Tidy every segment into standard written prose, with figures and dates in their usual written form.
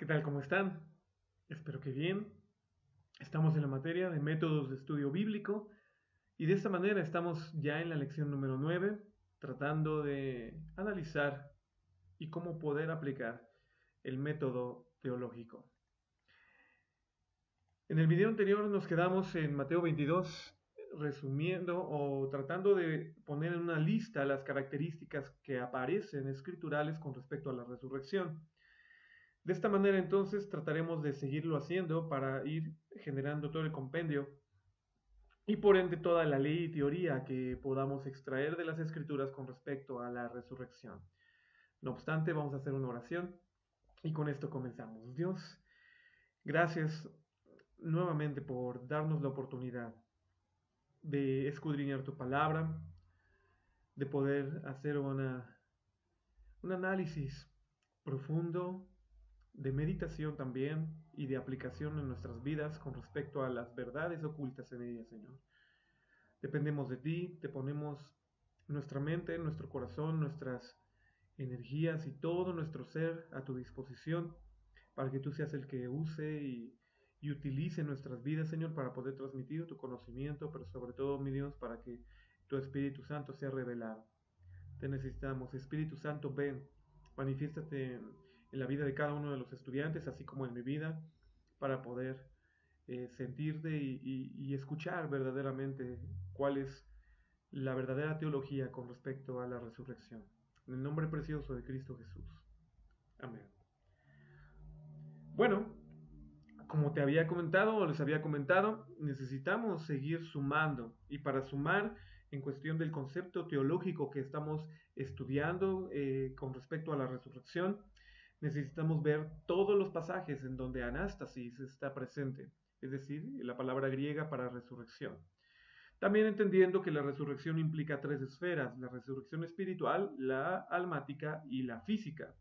¿Qué tal? ¿Cómo están? Espero que bien. Estamos en la materia de métodos de estudio bíblico y de esta manera estamos ya en la lección número 9, tratando de analizar y cómo poder aplicar el método teológico. En el video anterior nos quedamos en Mateo 22, resumiendo o tratando de poner en una lista las características que aparecen escriturales con respecto a la resurrección. De esta manera entonces trataremos de seguirlo haciendo para ir generando todo el compendio y por ende toda la ley y teoría que podamos extraer de las escrituras con respecto a la resurrección. No obstante, vamos a hacer una oración y con esto comenzamos. Dios, gracias nuevamente por darnos la oportunidad de escudriñar tu palabra, de poder hacer un análisis profundo de meditación también y de aplicación en nuestras vidas con respecto a las verdades ocultas en ella, Señor. Dependemos de ti, te ponemos nuestra mente, nuestro corazón, nuestras energías y todo nuestro ser a tu disposición para que tú seas el que use y utilice nuestras vidas, Señor, para poder transmitir tu conocimiento, pero sobre todo, mi Dios, para que tu Espíritu Santo sea revelado. Te necesitamos. Espíritu Santo, ven, manifiéstate en la vida de cada uno de los estudiantes, así como en mi vida, para poder sentirte y escuchar verdaderamente cuál es la verdadera teología con respecto a la resurrección. En el nombre precioso de Cristo Jesús. Amén. Bueno, como te había comentado o les había comentado, necesitamos seguir sumando. Y para sumar en cuestión del concepto teológico que estamos estudiando con respecto a la resurrección, necesitamos ver todos los pasajes en donde anástasis está presente, es decir, la palabra griega para resurrección. También entendiendo que la resurrección implica tres esferas: la resurrección espiritual, la almática y la física.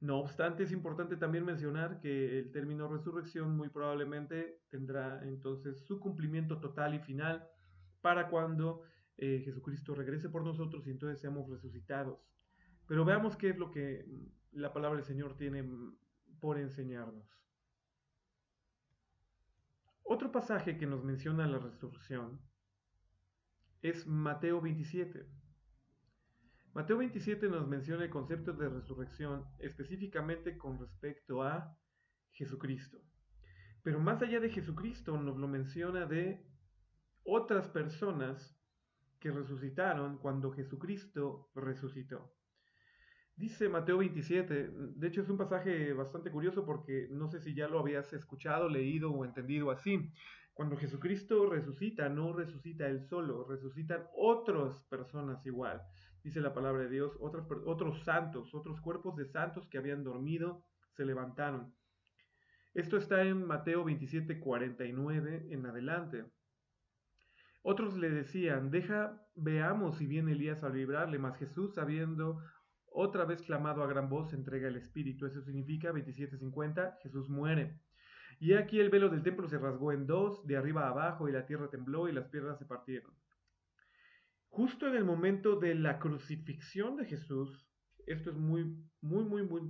No obstante, es importante también mencionar que el término resurrección muy probablemente tendrá entonces su cumplimiento total y final para cuando Jesucristo regrese por nosotros y entonces seamos resucitados. Pero veamos qué es lo que la palabra del Señor tiene por enseñarnos. Otro pasaje que nos menciona la resurrección es Mateo 27. Mateo 27 nos menciona el concepto de resurrección específicamente con respecto a Jesucristo. Pero más allá de Jesucristo nos lo menciona de otras personas que resucitaron cuando Jesucristo resucitó. Dice Mateo 27, de hecho es un pasaje bastante curioso porque no sé si ya lo habías escuchado, leído o entendido así. Cuando Jesucristo resucita, no resucita él solo, resucitan otras personas igual. Dice la palabra de Dios, otros santos, otros cuerpos de santos que habían dormido, se levantaron. Esto está en Mateo 27:49 en adelante. Otros le decían, deja, veamos si viene Elías a librarle, mas Jesús, habiendo otra vez clamado a gran voz, entrega el Espíritu. Eso significa 27:50, Jesús muere. Y aquí el velo del templo se rasgó en dos, de arriba a abajo, y la tierra tembló y las piedras se partieron. Justo en el momento de la crucifixión de Jesús, esto es muy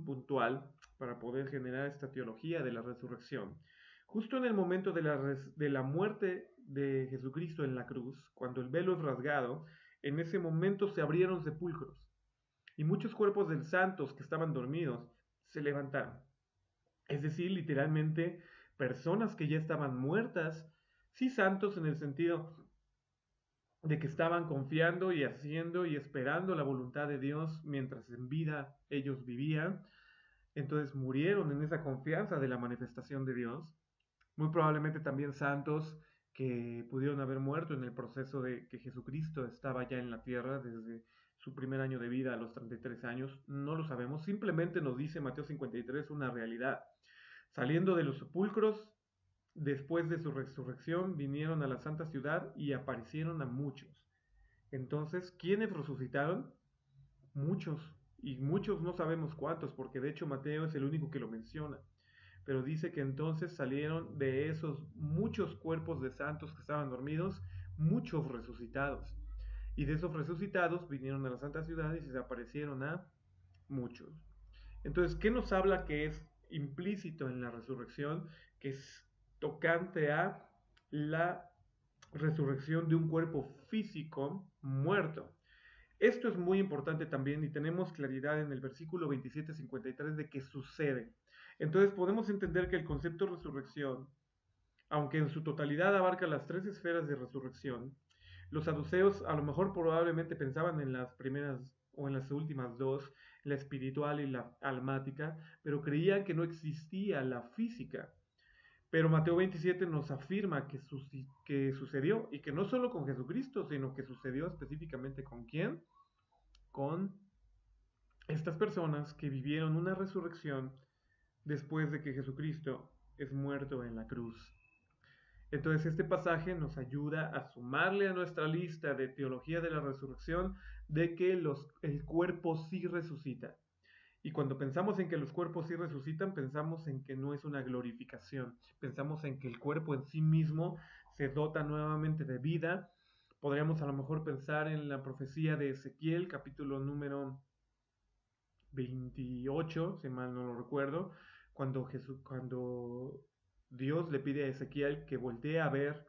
puntual para poder generar esta teología de la resurrección. Justo en el momento de la muerte de Jesucristo en la cruz, cuando el velo es rasgado, en ese momento se abrieron sepulcros y muchos cuerpos de santos que estaban dormidos se levantaron. Es decir, literalmente personas que ya estaban muertas, sí santos en el sentido de que estaban confiando y haciendo y esperando la voluntad de Dios mientras en vida ellos vivían. Entonces murieron en esa confianza de la manifestación de Dios. Muy probablemente también santos que pudieron haber muerto en el proceso de que Jesucristo estaba ya en la tierra desde su primer año de vida a los 33 años. No lo sabemos, simplemente nos dice Mateo 53 una realidad. Saliendo de los sepulcros, después de su resurrección, vinieron a la santa ciudad y aparecieron a muchos. Entonces, ¿quiénes resucitaron? Muchos. Y muchos no sabemos cuántos, porque de hecho Mateo es el único que lo menciona. Pero dice que entonces salieron de esos muchos cuerpos de santos que estaban dormidos, muchos resucitados. Y de esos resucitados vinieron a la santa ciudad y se aparecieron a muchos. Entonces, ¿qué nos habla que es implícito en la resurrección, que es tocante a la resurrección de un cuerpo físico muerto. Esto es muy importante también y tenemos claridad en el versículo 27-53 de que sucede. Entonces podemos entender que el concepto de resurrección, aunque en su totalidad abarca las tres esferas de resurrección, los saduceos a lo mejor probablemente pensaban en las primeras o en las últimas dos, la espiritual y la almática, pero creían que no existía la física. Pero Mateo 27 nos afirma que sucedió y que no solo con Jesucristo, sino que sucedió específicamente con quién, con estas personas que vivieron una resurrección después de que Jesucristo es muerto en la cruz. Entonces este pasaje nos ayuda a sumarle a nuestra lista de teología de la resurrección de que el cuerpo sí resucita. Y cuando pensamos en que los cuerpos sí resucitan, pensamos en que no es una glorificación, pensamos en que el cuerpo en sí mismo se dota nuevamente de vida. Podríamos a lo mejor pensar en la profecía de Ezequiel, capítulo número 28, si mal no lo recuerdo, cuando Dios le pide a Ezequiel que voltee a ver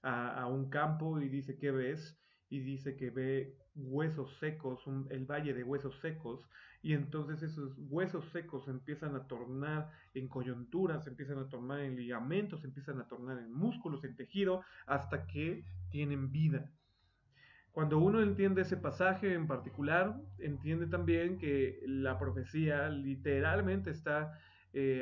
a un campo y dice, ¿qué ves? Y dice que ve huesos secos, el valle de huesos secos, y entonces esos huesos secos se empiezan a tornar en coyunturas, se empiezan a tornar en ligamentos, se empiezan a tornar en músculos, en tejido, hasta que tienen vida. Cuando uno entiende ese pasaje en particular, entiende también que la profecía literalmente está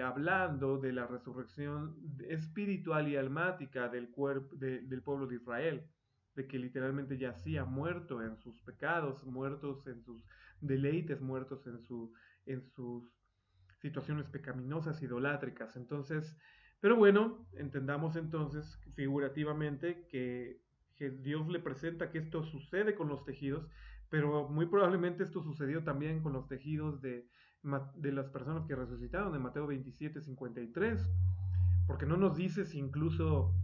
hablando de la resurrección espiritual y almática del pueblo de Israel, de que literalmente yacía muerto en sus pecados, muertos en sus deleites, muertos en sus situaciones pecaminosas, idolátricas. Entonces, pero bueno, entendamos entonces figurativamente que Dios le presenta que esto sucede con los tejidos, pero muy probablemente esto sucedió también con los tejidos de las personas que resucitaron en Mateo 27-53, porque no nos dice si incluso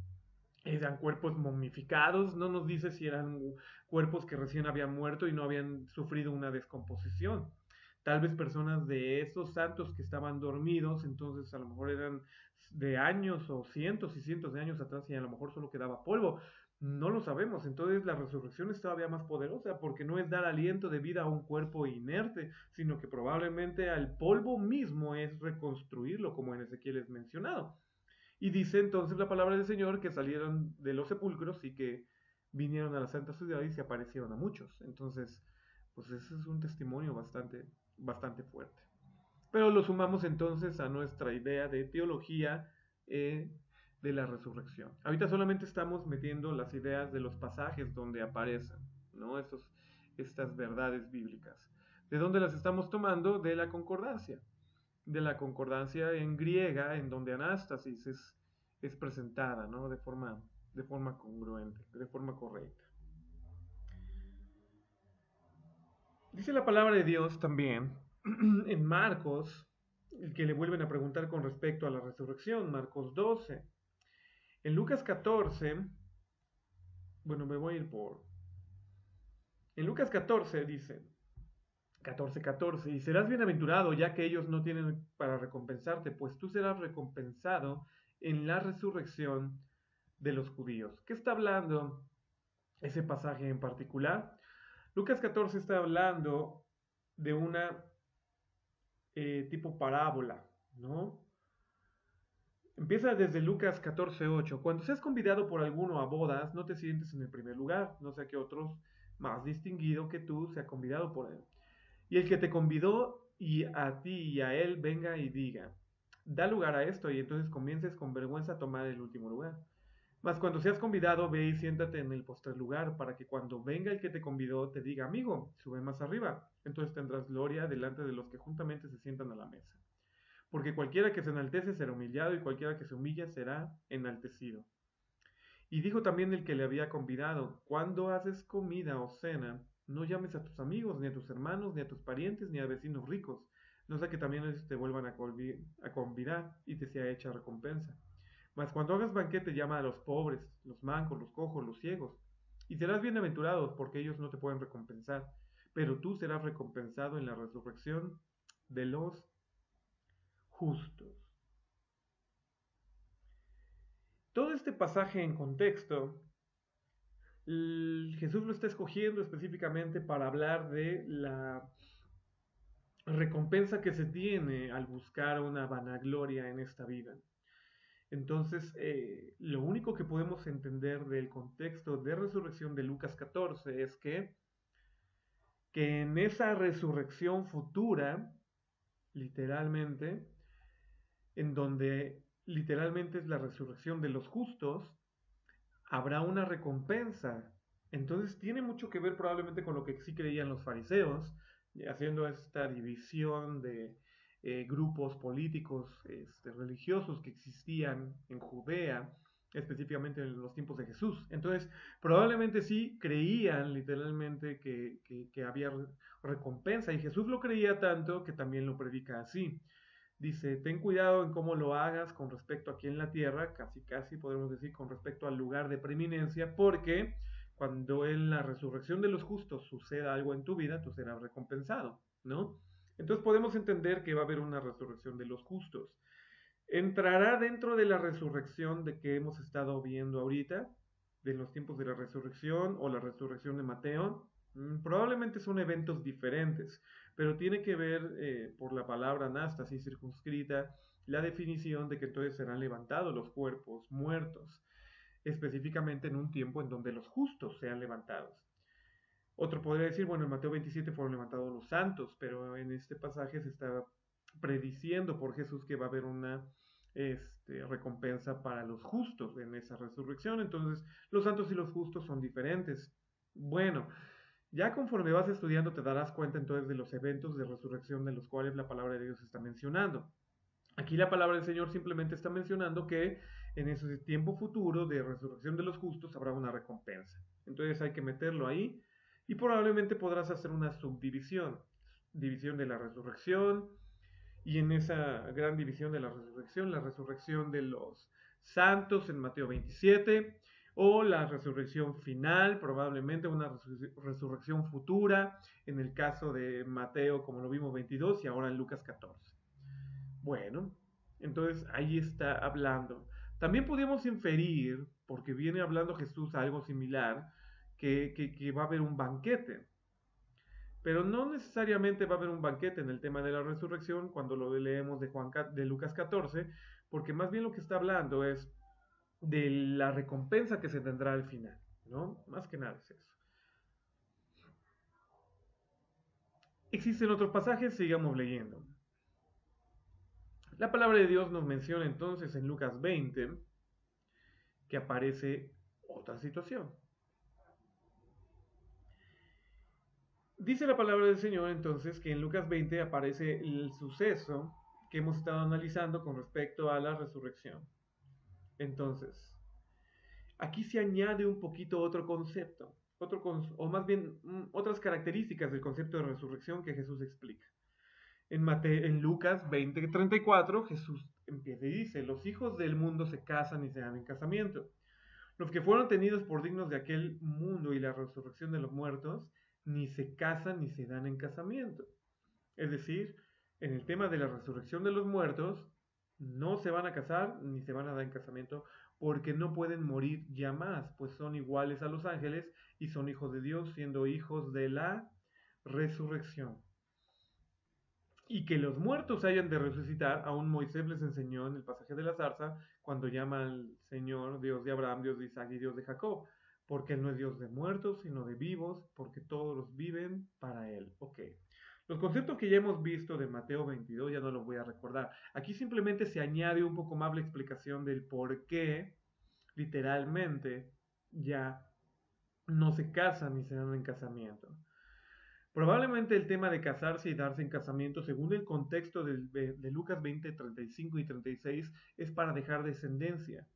eran cuerpos momificados, no nos dice si eran cuerpos que recién habían muerto y no habían sufrido una descomposición. Tal vez personas de esos santos que estaban dormidos, entonces a lo mejor eran de años o cientos y cientos de años atrás y a lo mejor solo quedaba polvo. No lo sabemos, entonces la resurrección es todavía más poderosa porque no es dar aliento de vida a un cuerpo inerte, sino que probablemente al polvo mismo es reconstruirlo, como en Ezequiel es mencionado. Y dice entonces la palabra del Señor que salieron de los sepulcros y que vinieron a la santa ciudad y se aparecieron a muchos. Entonces, pues ese es un testimonio bastante fuerte. Pero lo sumamos entonces a nuestra idea de teología de la resurrección. Ahorita solamente estamos metiendo las ideas de los pasajes donde aparecen, ¿no? Estas verdades bíblicas. ¿De dónde las estamos tomando? De la concordancia en griega, en donde anástasis es presentada, ¿no? De forma congruente, de forma correcta. Dice la palabra de Dios también en Marcos, el que le vuelven a preguntar con respecto a la resurrección, Marcos 12. En Lucas 14, bueno, me voy a ir por... En Lucas 14 dice, 14:14, y serás bienaventurado ya que ellos no tienen para recompensarte, pues tú serás recompensado en la resurrección de los judíos. ¿Qué está hablando ese pasaje en particular? Lucas 14 está hablando de una tipo parábola, ¿no? Empieza desde Lucas 14:8. Cuando seas convidado por alguno a bodas, no te sientes en el primer lugar, no sea que otros más distinguido que tú sea convidado por él. Y el que te convidó y a ti y a él venga y diga, da lugar a esto, y entonces comiences con vergüenza a tomar el último lugar. Mas cuando seas convidado, ve y siéntate en el postrer lugar, para que cuando venga el que te convidó te diga, amigo, sube más arriba. Entonces tendrás gloria delante de los que juntamente se sientan a la mesa. Porque cualquiera que se enaltece será humillado, y cualquiera que se humilla será enaltecido. Y dijo también el que le había convidado, cuando haces comida o cena, no llames a tus amigos, ni a tus hermanos, ni a tus parientes, ni a vecinos ricos, no sea que también ellos te vuelvan a convidar y te sea hecha recompensa. Mas cuando hagas banquete, llama a los pobres, los mancos, los cojos, los ciegos, y serás bienaventurado, porque ellos no te pueden recompensar, pero tú serás recompensado en la resurrección de los justos. Todo este pasaje en contexto, Jesús lo está escogiendo específicamente para hablar de la recompensa que se tiene al buscar una vanagloria en esta vida. Entonces, lo único que podemos entender del contexto de resurrección de Lucas 14 es que en esa resurrección futura, literalmente, en donde literalmente es la resurrección de los justos, habrá una recompensa. Entonces tiene mucho que ver probablemente con lo que sí creían los fariseos, haciendo esta división de grupos políticos religiosos que existían en Judea, específicamente en los tiempos de Jesús. Entonces, probablemente sí creían literalmente que había recompensa, y Jesús lo creía tanto que también lo predica así. Dice, ten cuidado en cómo lo hagas con respecto aquí en la tierra, casi casi podemos decir con respecto al lugar de preeminencia, porque cuando en la resurrección de los justos suceda algo en tu vida, tú serás recompensado, ¿no? Entonces podemos entender que va a haber una resurrección de los justos. ¿Entrará dentro de la resurrección de que hemos estado viendo ahorita, de los tiempos de la resurrección o la resurrección de Mateo? Probablemente son eventos diferentes, pero tiene que ver por la palabra anástasis circunscrita la definición de que entonces serán levantados los cuerpos muertos, específicamente en un tiempo en donde los justos sean levantados. Otro podría decir, bueno, en Mateo 27 fueron levantados los santos, pero en este pasaje se está prediciendo por Jesús que va a haber una recompensa para los justos en esa resurrección. Entonces, los santos y los justos son diferentes. Bueno, ya conforme vas estudiando te darás cuenta entonces de los eventos de resurrección de los cuales la palabra de Dios está mencionando. Aquí la palabra del Señor simplemente está mencionando que en ese tiempo futuro de resurrección de los justos habrá una recompensa. Entonces hay que meterlo ahí y probablemente podrás hacer una subdivisión, división de la resurrección, y en esa gran división de la resurrección de los santos en Mateo 27, o la resurrección final, probablemente una resurrección futura, en el caso de Mateo, como lo vimos, 22, y ahora en Lucas 14. Bueno, entonces ahí está hablando. También podemos inferir, porque viene hablando Jesús algo similar, que va a haber un banquete. Pero no necesariamente va a haber un banquete en el tema de la resurrección cuando lo leemos de Lucas 14, porque más bien lo que está hablando es de la recompensa que se tendrá al final, ¿no? Más que nada es eso. Existen otros pasajes, sigamos leyendo. La palabra de Dios nos menciona entonces en Lucas 20 que aparece otra situación. Dice la palabra del Señor entonces que en Lucas 20 aparece el suceso que hemos estado analizando con respecto a la resurrección. Entonces, aquí se añade un poquito otro concepto, o más bien otras características del concepto de resurrección que Jesús explica. En Lucas 20:34, Jesús empieza y dice, los hijos del mundo se casan y se dan en casamiento. Los que fueron tenidos por dignos de aquel mundo y la resurrección de los muertos, ni se casan ni se dan en casamiento. Es decir, en el tema de la resurrección de los muertos, no se van a casar ni se van a dar en casamiento porque no pueden morir ya más, pues son iguales a los ángeles y son hijos de Dios, siendo hijos de la resurrección. Y que los muertos hayan de resucitar, aún Moisés les enseñó en el pasaje de la zarza, cuando llama al Señor Dios de Abraham, Dios de Isaac y Dios de Jacob, porque Él no es Dios de muertos, sino de vivos, porque todos los viven para Él. Ok. Los conceptos que ya hemos visto de Mateo 22 ya no los voy a recordar. Aquí simplemente se añade un poco más la explicación del por qué, literalmente, ya no se casan ni se dan en casamiento. Probablemente el tema de casarse y darse en casamiento, según el contexto de Lucas 20, 35 y 36, es para dejar descendencia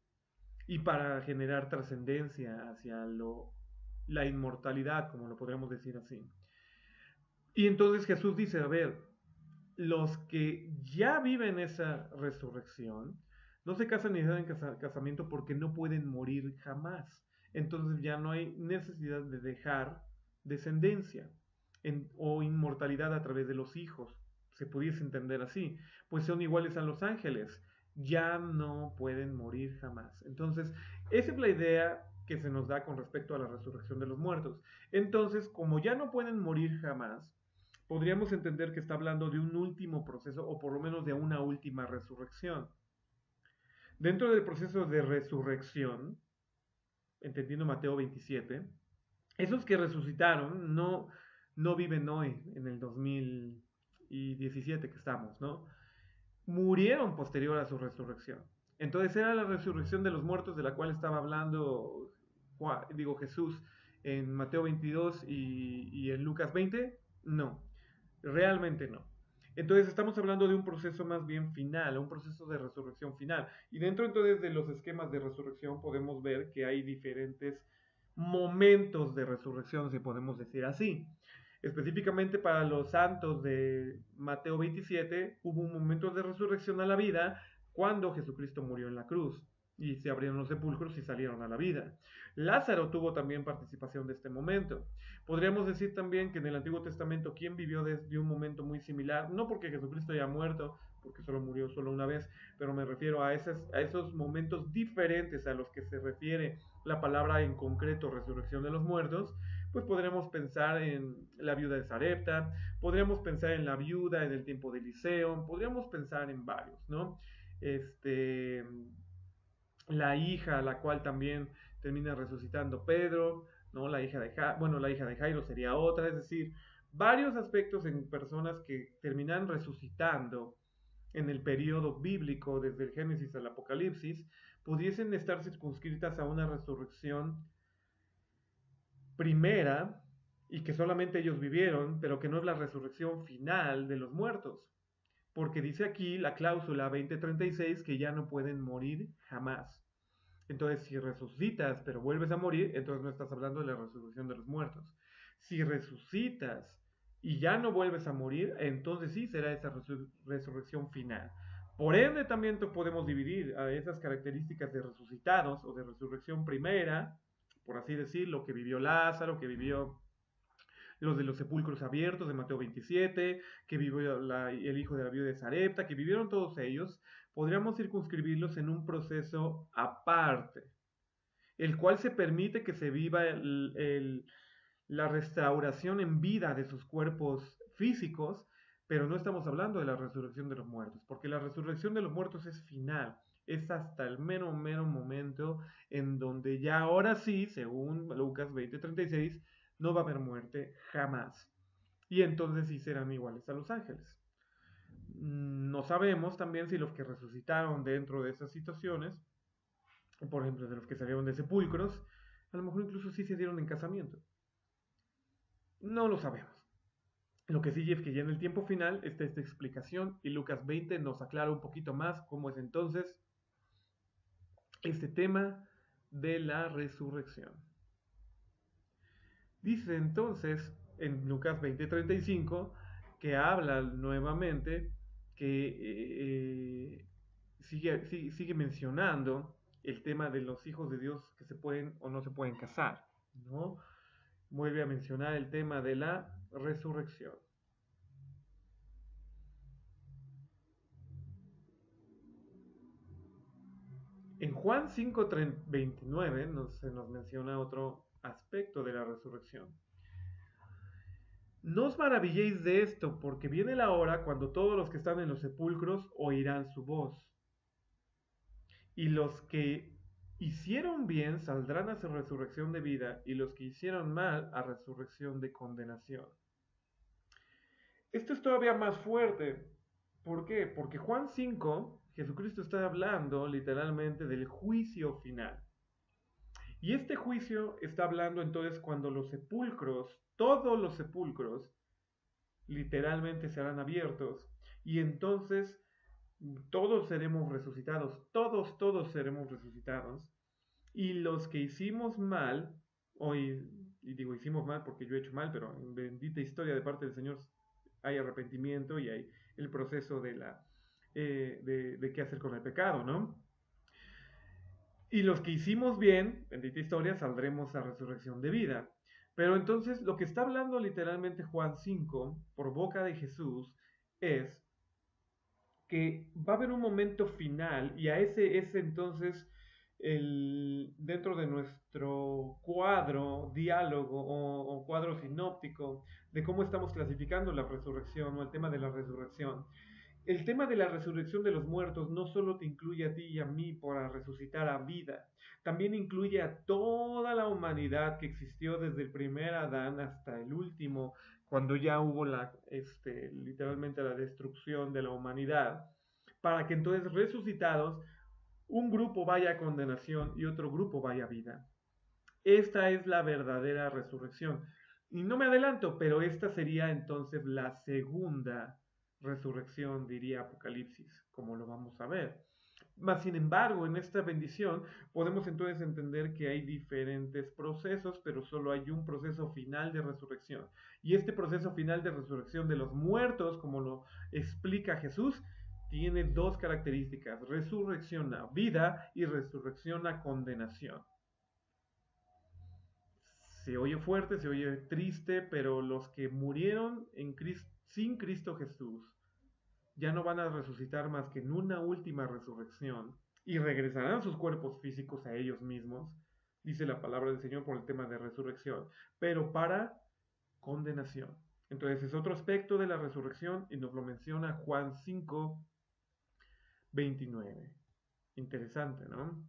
y para generar trascendencia hacia la inmortalidad, como lo podríamos decir así. Y entonces Jesús dice, a ver, los que ya viven esa resurrección, no se casan ni se dan en casamiento porque no pueden morir jamás. Entonces ya no hay necesidad de dejar descendencia o inmortalidad a través de los hijos. se pudiese entender así, pues son iguales a los ángeles, ya no pueden morir jamás. Entonces, esa es la idea que se nos da con respecto a la resurrección de los muertos. Entonces, como ya no pueden morir jamás, podríamos entender que está hablando de un último proceso o por lo menos de una última resurrección. Dentro del proceso de resurrección, entendiendo Mateo 27, esos que resucitaron no viven hoy en el 2017 que estamos, ¿no? Murieron posterior a su resurrección. Entonces era la resurrección de los muertos de la cual estaba hablando Jesús en Mateo 22 y en Lucas 20. No, realmente no. Entonces estamos hablando de un proceso más bien final, un proceso de resurrección final. Y dentro entonces de los esquemas de resurrección podemos ver que hay diferentes momentos de resurrección, si podemos decir así. Específicamente para los santos de Mateo 27, hubo un momento de resurrección a la vida cuando Jesucristo murió en la cruz y se abrieron los sepulcros y salieron a la vida. Lázaro tuvo también participación de este momento. Podríamos decir también que en el Antiguo Testamento, ¿quién vivió de un momento muy similar? No porque Jesucristo haya muerto, porque solo murió solo una vez, pero me refiero a esos momentos diferentes a los que se refiere la palabra en concreto, resurrección de los muertos. Pues podremos pensar en la viuda de Sarepta, podríamos pensar en la viuda en el tiempo de Eliseo, podríamos pensar en varios, ¿no? La hija, la cual también termina resucitando Pedro, ¿no? La hija de Jairo sería otra, es decir, varios aspectos en personas que terminan resucitando en el periodo bíblico, desde el Génesis al Apocalipsis, pudiesen estar circunscritas a una resurrección primera y que solamente ellos vivieron, pero que no es la resurrección final de los muertos. Porque dice aquí la cláusula 2036 que ya no pueden morir jamás. Entonces, si resucitas pero vuelves a morir, entonces no estás hablando de la resurrección de los muertos. Si resucitas y ya no vuelves a morir, entonces sí será esa resurrección final. Por ende, también podemos dividir a esas características de resucitados o de resurrección primera, por así decirlo, que vivió Lázaro, que vivió los de los sepulcros abiertos de Mateo 27, que vivió el hijo de la viuda de Sarepta, que vivieron todos ellos, podríamos circunscribirlos en un proceso aparte, el cual se permite que se viva la restauración en vida de sus cuerpos físicos, pero no estamos hablando de la resurrección de los muertos, porque la resurrección de los muertos es final, es hasta el mero momento en donde ya ahora sí, según Lucas 20:36, no va a haber muerte jamás. Y entonces sí serán iguales a los ángeles. No sabemos también si los que resucitaron dentro de esas situaciones, por ejemplo, de los que salieron de sepulcros, a lo mejor incluso sí se dieron en casamiento. No lo sabemos. Lo que sí es que ya en el tiempo final está esta explicación y Lucas 20 nos aclara un poquito más cómo es entonces este tema de la resurrección. Dice entonces en Lucas 20:35 que habla nuevamente que sigue mencionando el tema de los hijos de Dios que se pueden o no se pueden casar, ¿no? Vuelve a mencionar el tema de la resurrección. En Juan 5:29 se nos menciona otro aspecto de la resurrección. No os maravilléis de esto, porque viene la hora cuando todos los que están en los sepulcros oirán su voz. Y los que hicieron bien saldrán a su resurrección de vida, y los que hicieron mal a resurrección de condenación. Esto es todavía más fuerte. ¿Por qué? Porque Juan 5, Jesucristo está hablando literalmente del juicio final. Y este juicio está hablando entonces cuando los sepulcros, todos los sepulcros, literalmente serán abiertos. Y entonces todos seremos resucitados, todos seremos resucitados. Y los que hicimos mal, hoy, y digo hicimos mal porque yo he hecho mal, pero en bendita historia de parte del Señor hay arrepentimiento y hay el proceso de qué hacer con el pecado, ¿no? Y los que hicimos bien, bendita historia, saldremos a resurrección de vida. Pero entonces lo que está hablando literalmente Juan 5, por boca de Jesús, es que va a haber un momento final y a ese es entonces dentro de nuestro cuadro, diálogo o cuadro sinóptico de cómo estamos clasificando la resurrección o el tema de la resurrección. El tema de la resurrección de los muertos no solo te incluye a ti y a mí para resucitar a vida, también incluye a toda la humanidad que existió desde el primer Adán hasta el último, cuando ya hubo literalmente la destrucción de la humanidad, para que entonces resucitados un grupo vaya a condenación y otro grupo vaya a vida. Esta es la verdadera resurrección. Y no me adelanto, pero esta sería entonces la segunda resurrección, diría Apocalipsis, como lo vamos a ver. Mas, sin embargo, en esta bendición podemos entonces entender que hay diferentes procesos, pero solo hay un proceso final de resurrección. Y este proceso final de resurrección de los muertos, como lo explica Jesús, tiene dos características: resurrección a vida y resurrección a condenación. Se oye fuerte, se oye triste, pero los que murieron sin Cristo Jesús ya no van a resucitar más que en una última resurrección y regresarán sus cuerpos físicos a ellos mismos, dice la palabra del Señor por el tema de resurrección, pero para condenación. Entonces es otro aspecto de la resurrección y nos lo menciona Juan 5, 29. Interesante, ¿no?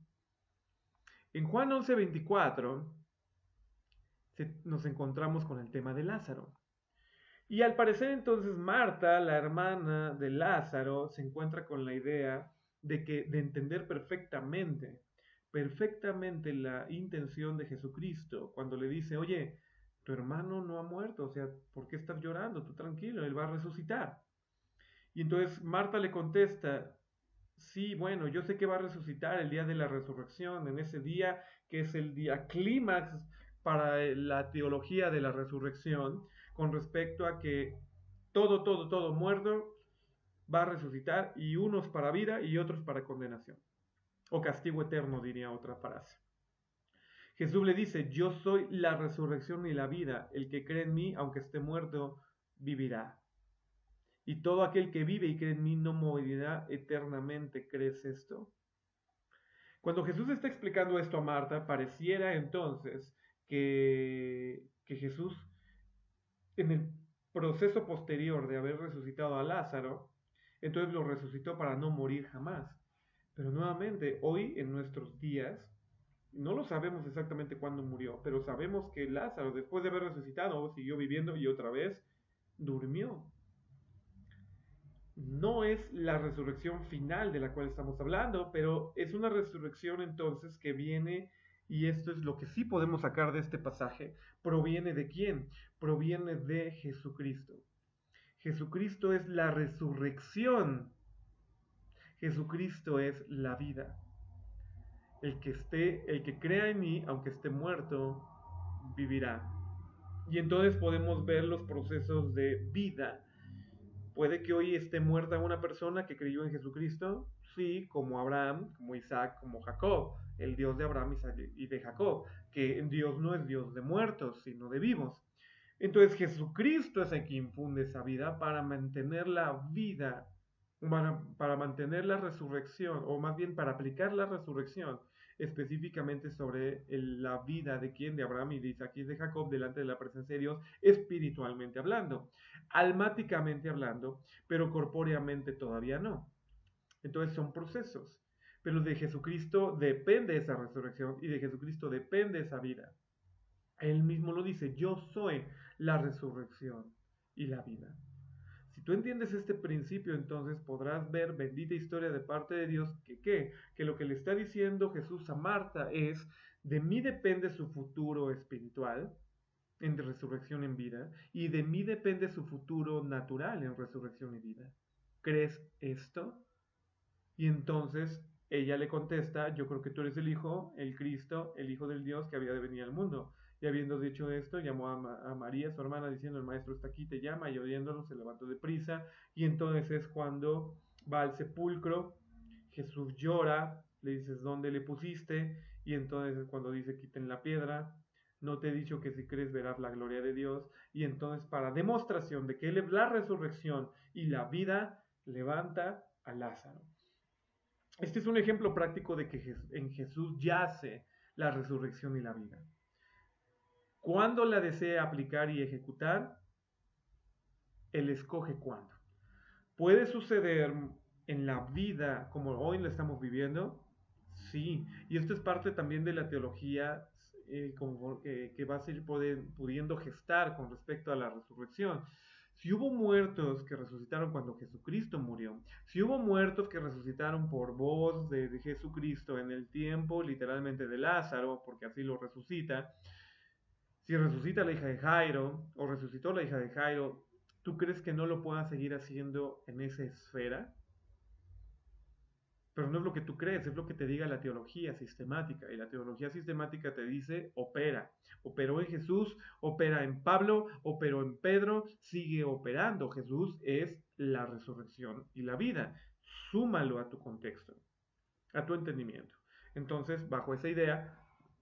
En Juan 11, 24 nos encontramos con el tema de Lázaro. Y al parecer entonces Marta, la hermana de Lázaro, se encuentra con la idea de entender perfectamente la intención de Jesucristo cuando le dice: oye, tu hermano no ha muerto, o sea, ¿por qué estás llorando? Tú tranquilo, él va a resucitar. Y entonces Marta le contesta: sí, bueno, yo sé que va a resucitar el día de la resurrección, en ese día que es el día clímax para la teología de la resurrección, con respecto a que todo muerto va a resucitar, y unos para vida y otros para condenación, o castigo eterno, diría otra frase. Jesús le dice: yo soy la resurrección y la vida, el que cree en mí, aunque esté muerto, vivirá. Y todo aquel que vive y cree en mí no morirá eternamente. ¿Crees esto? Cuando Jesús está explicando esto a Marta, pareciera entonces que Jesús, en el proceso posterior de haber resucitado a Lázaro, entonces lo resucitó para no morir jamás. Pero nuevamente, hoy en nuestros días, no lo sabemos exactamente cuándo murió, pero sabemos que Lázaro, después de haber resucitado, siguió viviendo y otra vez durmió. No es la resurrección final de la cual estamos hablando, pero es una resurrección entonces que viene, y esto es lo que sí podemos sacar de este pasaje, proviene de quién? Proviene de Jesucristo. Jesucristo es la resurrección. Jesucristo es la vida. El que crea en mí, aunque esté muerto, vivirá. Y entonces podemos ver los procesos de vida. ¿Puede que hoy esté muerta una persona que creyó en Jesucristo? Sí, como Abraham, como Isaac, como Jacob, el Dios de Abraham, Isaac y de Jacob, que Dios no es Dios de muertos, sino de vivos. Entonces Jesucristo es el que infunde esa vida para mantener la vida, para mantener la resurrección, o más bien para aplicar la resurrección específicamente sobre la vida de quien, de Abraham y de Isaac y de Jacob, delante de la presencia de Dios, espiritualmente hablando, almáticamente hablando, pero corpóreamente todavía no. Entonces son procesos, pero de Jesucristo depende esa resurrección y de Jesucristo depende esa vida. Él mismo lo dice: yo soy la resurrección y la vida. Si tú entiendes este principio, entonces podrás ver, bendita historia de parte de Dios, que lo que le está diciendo Jesús a Marta es: de mí depende su futuro espiritual en resurrección en vida, y de mí depende su futuro natural en resurrección y vida. ¿Crees esto? Y entonces ella le contesta: yo creo que tú eres el Hijo, el Cristo, el Hijo del Dios que había de venir al mundo. Y habiendo dicho esto, llamó a María, su hermana, diciendo: el maestro está aquí, te llama. Y oyéndolo, se levantó deprisa. Y entonces es cuando va al sepulcro. Jesús llora, le dices: ¿dónde le pusiste? Y entonces es cuando dice: quiten la piedra. no te he dicho que si crees verás la gloria de Dios. Y entonces, para demostración de que Él es la resurrección y la vida, levanta a Lázaro. Este es un ejemplo práctico de que en Jesús yace la resurrección y la vida. Cuando la desea aplicar y ejecutar, Él escoge cuándo. ¿Puede suceder en la vida como hoy la estamos viviendo? Sí, y esto es parte también de la teología que va a seguir pudiendo gestar con respecto a la resurrección. Si hubo muertos que resucitaron cuando Jesucristo murió, si hubo muertos que resucitaron por voz de Jesucristo en el tiempo literalmente de Lázaro, porque así lo resucita, si resucita la hija de Jairo o resucitó la hija de Jairo, ¿tú crees que no lo puedan seguir haciendo en esa esfera? Pero no es lo que tú crees, es lo que te diga la teología sistemática. Y la teología sistemática te dice, opera. Operó en Jesús, opera en Pablo, operó en Pedro, sigue operando. Jesús es la resurrección y la vida. Súmalo a tu contexto, a tu entendimiento. Entonces, bajo esa idea,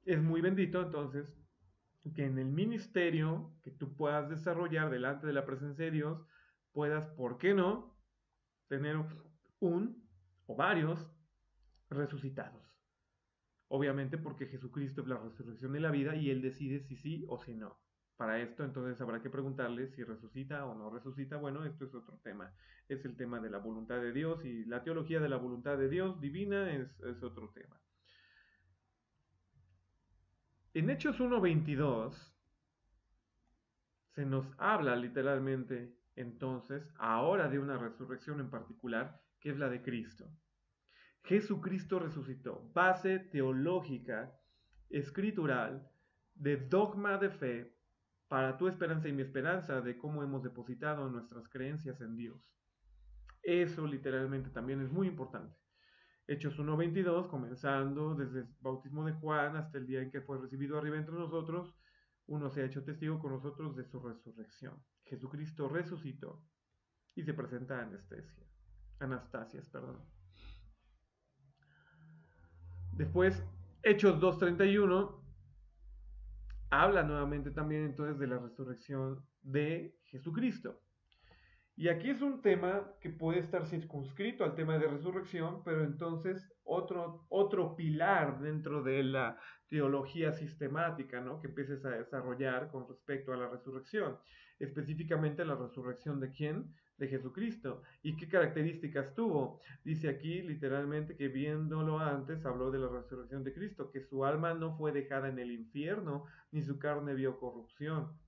es muy bendito entonces que en el ministerio que tú puedas desarrollar delante de la presencia de Dios, puedas, ¿por qué no?, tener un o varios resucitados. Obviamente porque Jesucristo es la resurrección de la vida y Él decide si sí o si no. Para esto entonces habrá que preguntarle si resucita o no resucita. Bueno, esto es otro tema. Es el tema de la voluntad de Dios y la teología de la voluntad de Dios divina es otro tema. En Hechos 1:22 se nos habla literalmente entonces ahora de una resurrección en particular, que es la de Cristo. Jesucristo resucitó, base teológica, escritural, de dogma de fe para tu esperanza y mi esperanza de cómo hemos depositado nuestras creencias en Dios. Eso literalmente también es muy importante. Hechos 1:22, comenzando desde el bautismo de Juan hasta el día en que fue recibido arriba entre nosotros, uno se ha hecho testigo con nosotros de su resurrección. Jesucristo resucitó y se presenta a Anastasias, perdón. Después, Hechos 2:31 habla nuevamente también entonces de la resurrección de Jesucristo. Y aquí es un tema que puede estar circunscrito al tema de resurrección, pero entonces otro pilar dentro de la teología sistemática, ¿no?, que empieces a desarrollar con respecto a la resurrección. Específicamente la resurrección de ¿quién? De Jesucristo. ¿Y qué características tuvo? Dice aquí literalmente que viéndolo antes habló de la resurrección de Cristo, que su alma no fue dejada en el infierno, ni su carne vio corrupción.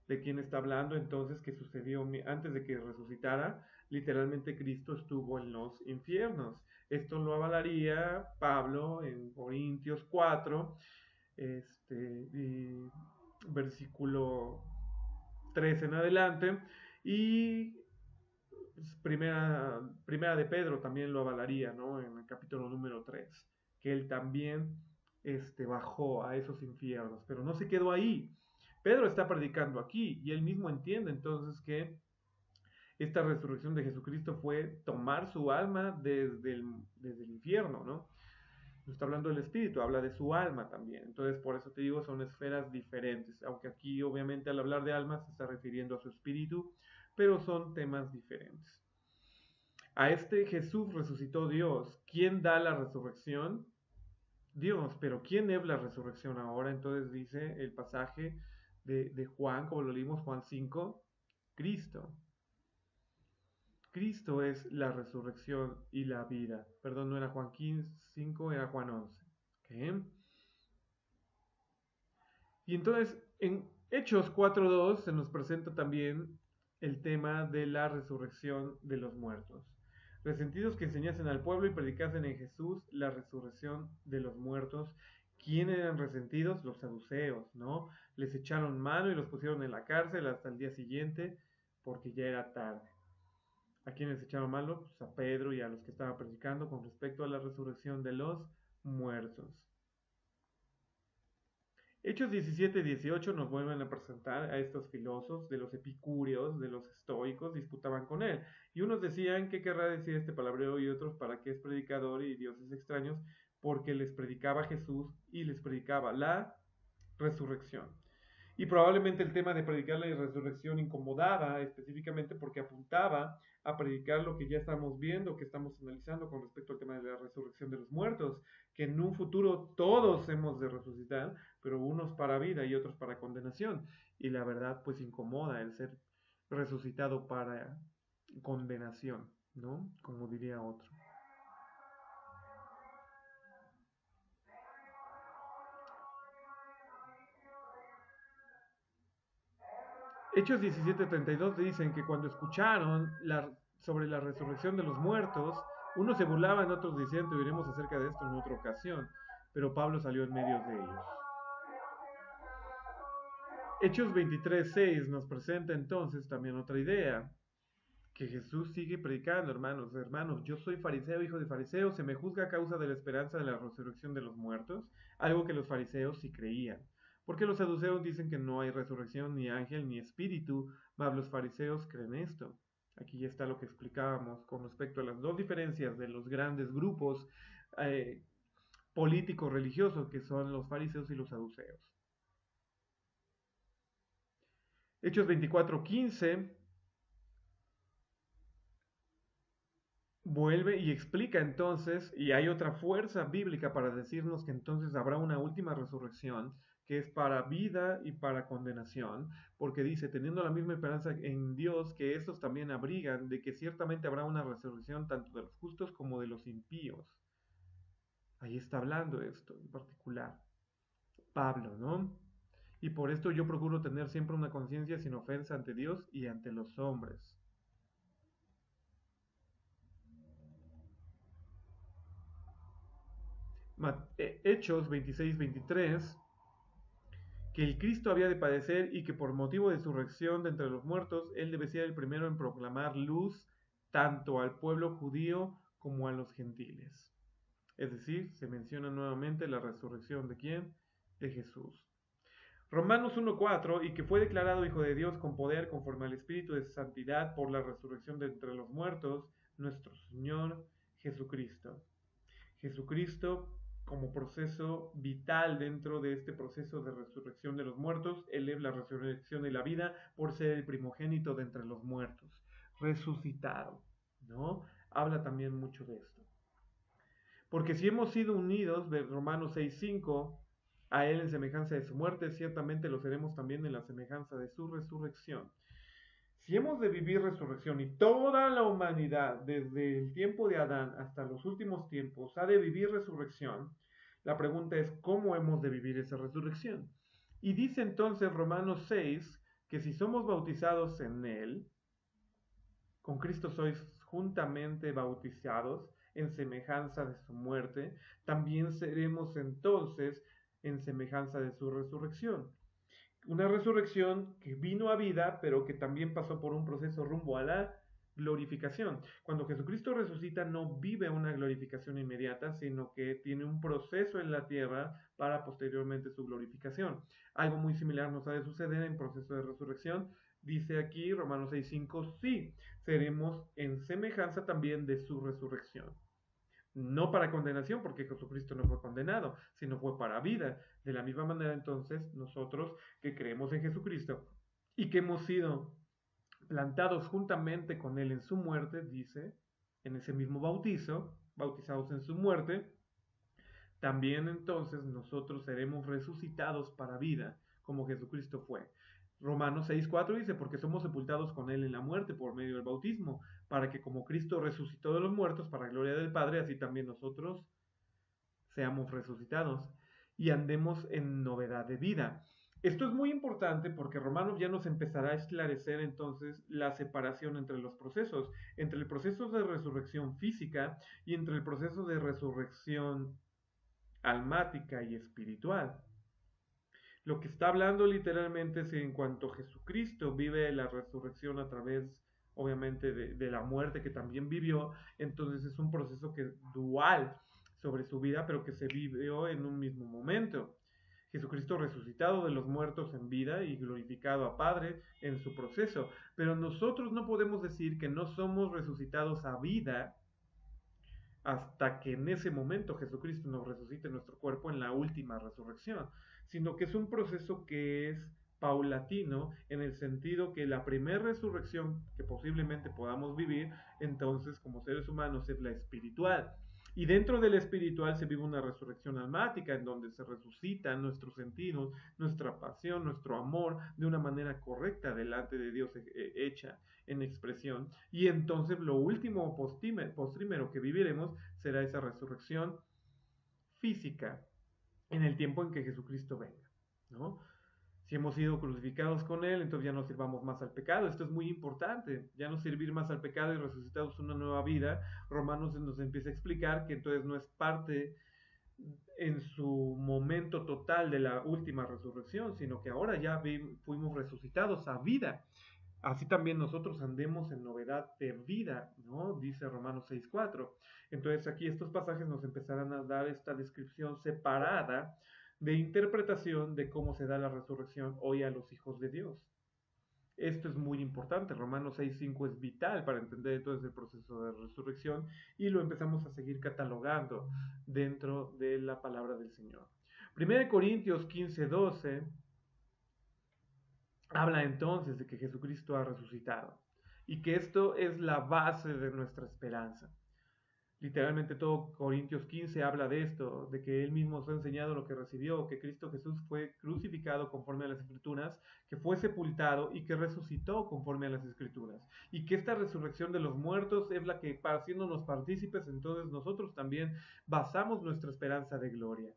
¿De quién está hablando entonces? Que sucedió antes de que resucitara? Literalmente Cristo estuvo en los infiernos. Esto lo avalaría Pablo en Corintios 4, versículo 3 en adelante, y primera de Pedro también lo avalaría, ¿no?, en el capítulo número 3, que él también bajó a esos infiernos, pero no se quedó ahí. Pedro está predicando aquí y él mismo entiende entonces que esta resurrección de Jesucristo fue tomar su alma desde el infierno, ¿no? No está hablando del espíritu, habla de su alma también. Entonces, por eso te digo, son esferas diferentes. Aunque aquí, obviamente, al hablar de alma se está refiriendo a su espíritu, pero son temas diferentes. A este Jesús resucitó Dios. ¿Quién da la resurrección? Dios. Pero ¿quién es la resurrección ahora? Entonces dice el pasaje de Juan, como lo leímos, Juan 5, Cristo. Cristo es la resurrección y la vida. Perdón, no era Juan 5, era Juan 11. ¿Okay? Y entonces en Hechos 4:2 se nos presenta también el tema de la resurrección de los muertos. Resentidos que enseñasen al pueblo y predicasen en Jesús la resurrección de los muertos. ¿Quiénes eran resentidos? Los saduceos, ¿no? Les echaron mano y los pusieron en la cárcel hasta el día siguiente porque ya era tarde. ¿A quiénes echaron mano? Pues a Pedro y a los que estaban predicando con respecto a la resurrección de los muertos. Hechos 17-18 nos vuelven a presentar a estos filósofos, de los epicúreos, de los estoicos, disputaban con él. Y unos decían, ¿qué querrá decir este palabreo? Y otros, ¿para qué es predicador y dioses extraños? Porque les predicaba Jesús y les predicaba la resurrección. Y probablemente el tema de predicar la resurrección incomodaba específicamente porque apuntaba a predicar lo que ya estamos viendo, que estamos analizando con respecto al tema de la resurrección de los muertos, que en un futuro todos hemos de resucitar, pero unos para vida y otros para condenación. Y la verdad pues incomoda el ser resucitado para condenación, ¿no? Como diría otro. Hechos 17:32 dicen que cuando escucharon sobre la resurrección de los muertos, unos se burlaban, otros decían, te diremos acerca de esto en otra ocasión, pero Pablo salió en medio de ellos. Hechos 23:6 nos presenta entonces también otra idea, que Jesús sigue predicando, hermanos, yo soy fariseo, hijo de fariseo, se me juzga a causa de la esperanza de la resurrección de los muertos, algo que los fariseos sí creían. Porque los saduceos dicen que no hay resurrección, ni ángel, ni espíritu, mas los fariseos creen esto. Aquí ya está lo que explicábamos con respecto a las dos diferencias de los grandes grupos políticos religiosos que son los fariseos y los saduceos. Hechos 24:15 vuelve y explica entonces, y hay otra fuerza bíblica para decirnos que entonces habrá una última resurrección, que es para vida y para condenación, porque dice, teniendo la misma esperanza en Dios, que estos también abrigan, de que ciertamente habrá una resurrección tanto de los justos como de los impíos. Ahí está hablando esto en particular, Pablo, ¿no? Y por esto yo procuro tener siempre una conciencia sin ofensa ante Dios y ante los hombres. Hechos 26:23, que el Cristo había de padecer y que por motivo de su resurrección de entre los muertos, él debe ser el primero en proclamar luz tanto al pueblo judío como a los gentiles. Es decir, se menciona nuevamente la resurrección de ¿quién? De Jesús. Romanos 1:4, y que fue declarado Hijo de Dios con poder conforme al Espíritu de santidad por la resurrección de entre los muertos, nuestro Señor Jesucristo. Jesucristo como proceso vital dentro de este proceso de resurrección de los muertos. Él es la resurrección de la vida por ser el primogénito de entre los muertos, resucitado, ¿no? Habla también mucho de esto. Porque si hemos sido unidos, de Romanos 6:5, a Él en semejanza de su muerte, ciertamente lo seremos también en la semejanza de su resurrección. Si hemos de vivir resurrección y toda la humanidad, desde el tiempo de Adán hasta los últimos tiempos, ha de vivir resurrección, la pregunta es ¿cómo hemos de vivir esa resurrección? Y dice entonces Romanos 6 que si somos bautizados en Él, con Cristo sois juntamente bautizados en semejanza de su muerte, también seremos entonces en semejanza de su resurrección. Una resurrección que vino a vida, pero que también pasó por un proceso rumbo a la glorificación. Cuando Jesucristo resucita, no vive una glorificación inmediata, sino que tiene un proceso en la tierra para posteriormente su glorificación. Algo muy similar nos ha de suceder en proceso de resurrección. Dice aquí Romanos 6:5, sí, seremos en semejanza también de su resurrección. No para condenación, porque Jesucristo no fue condenado, sino fue para vida. De la misma manera, entonces, nosotros que creemos en Jesucristo y que hemos sido plantados juntamente con Él en su muerte, dice, en ese mismo bautizo, bautizados en su muerte, también entonces nosotros seremos resucitados para vida, como Jesucristo fue. Romanos 6:4 dice, porque somos sepultados con Él en la muerte por medio del bautismo, para que como Cristo resucitó de los muertos para gloria del Padre, así también nosotros seamos resucitados y andemos en novedad de vida. Esto es muy importante porque Romanos ya nos empezará a esclarecer entonces la separación entre los procesos, entre el proceso de resurrección física y entre el proceso de resurrección almática y espiritual. Lo que está hablando literalmente es en cuanto Jesucristo vive la resurrección a través, obviamente, de la muerte que también vivió, entonces es un proceso que es dual sobre su vida, pero que se vivió en un mismo momento. Jesucristo resucitado de los muertos en vida y glorificado a Padre en su proceso. Pero nosotros no podemos decir que no somos resucitados a vida hasta que en ese momento Jesucristo nos resucite nuestro cuerpo en la última resurrección, sino que es un proceso que es paulatino en el sentido que la primera resurrección que posiblemente podamos vivir, entonces como seres humanos, es la espiritual. Y dentro del espiritual se vive una resurrección almática en donde se resucitan nuestros sentidos, nuestra pasión, nuestro amor de una manera correcta delante de Dios hecha en expresión. Y entonces lo último postrímero que viviremos será esa resurrección física en el tiempo en que Jesucristo venga, ¿no? Si hemos sido crucificados con Él, entonces ya no sirvamos más al pecado. Esto es muy importante, ya no servir más al pecado y resucitados una nueva vida. Romanos nos empieza a explicar que entonces no es parte en su momento total de la última resurrección, sino que ahora ya fuimos resucitados a vida. Así también nosotros andemos en novedad de vida, ¿no? Dice Romanos 6:4. Entonces aquí estos pasajes nos empezarán a dar esta descripción separada de interpretación de cómo se da la resurrección hoy a los hijos de Dios. Esto es muy importante. Romanos 6:5 es vital para entender entonces el proceso de resurrección y lo empezamos a seguir catalogando dentro de la palabra del Señor. 1 Corintios 15:12 habla entonces de que Jesucristo ha resucitado y que esto es la base de nuestra esperanza. Literalmente todo Corintios 15 habla de esto, de que él mismo nos ha enseñado lo que recibió, que Cristo Jesús fue crucificado conforme a las Escrituras, que fue sepultado y que resucitó conforme a las Escrituras. Y que esta resurrección de los muertos es la que, haciéndonos partícipes, entonces nosotros también basamos nuestra esperanza de gloria.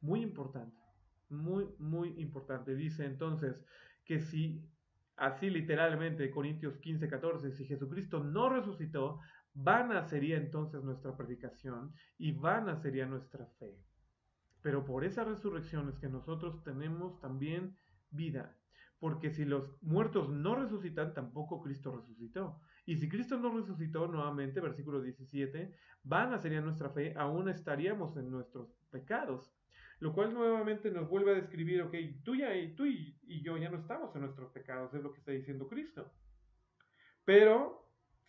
Muy importante, muy importante. Dice entonces que si, así literalmente, Corintios 15:14, si Jesucristo no resucitó, vana sería entonces nuestra predicación y vana sería nuestra fe. Pero por esa resurrección es que nosotros tenemos también vida. Porque si los muertos no resucitan, tampoco Cristo resucitó. Y si Cristo no resucitó, nuevamente, versículo 17, vana sería nuestra fe, aún estaríamos en nuestros pecados. Lo cual nuevamente nos vuelve a describir, ok, tú y yo ya no estamos en nuestros pecados, es lo que está diciendo Cristo. Pero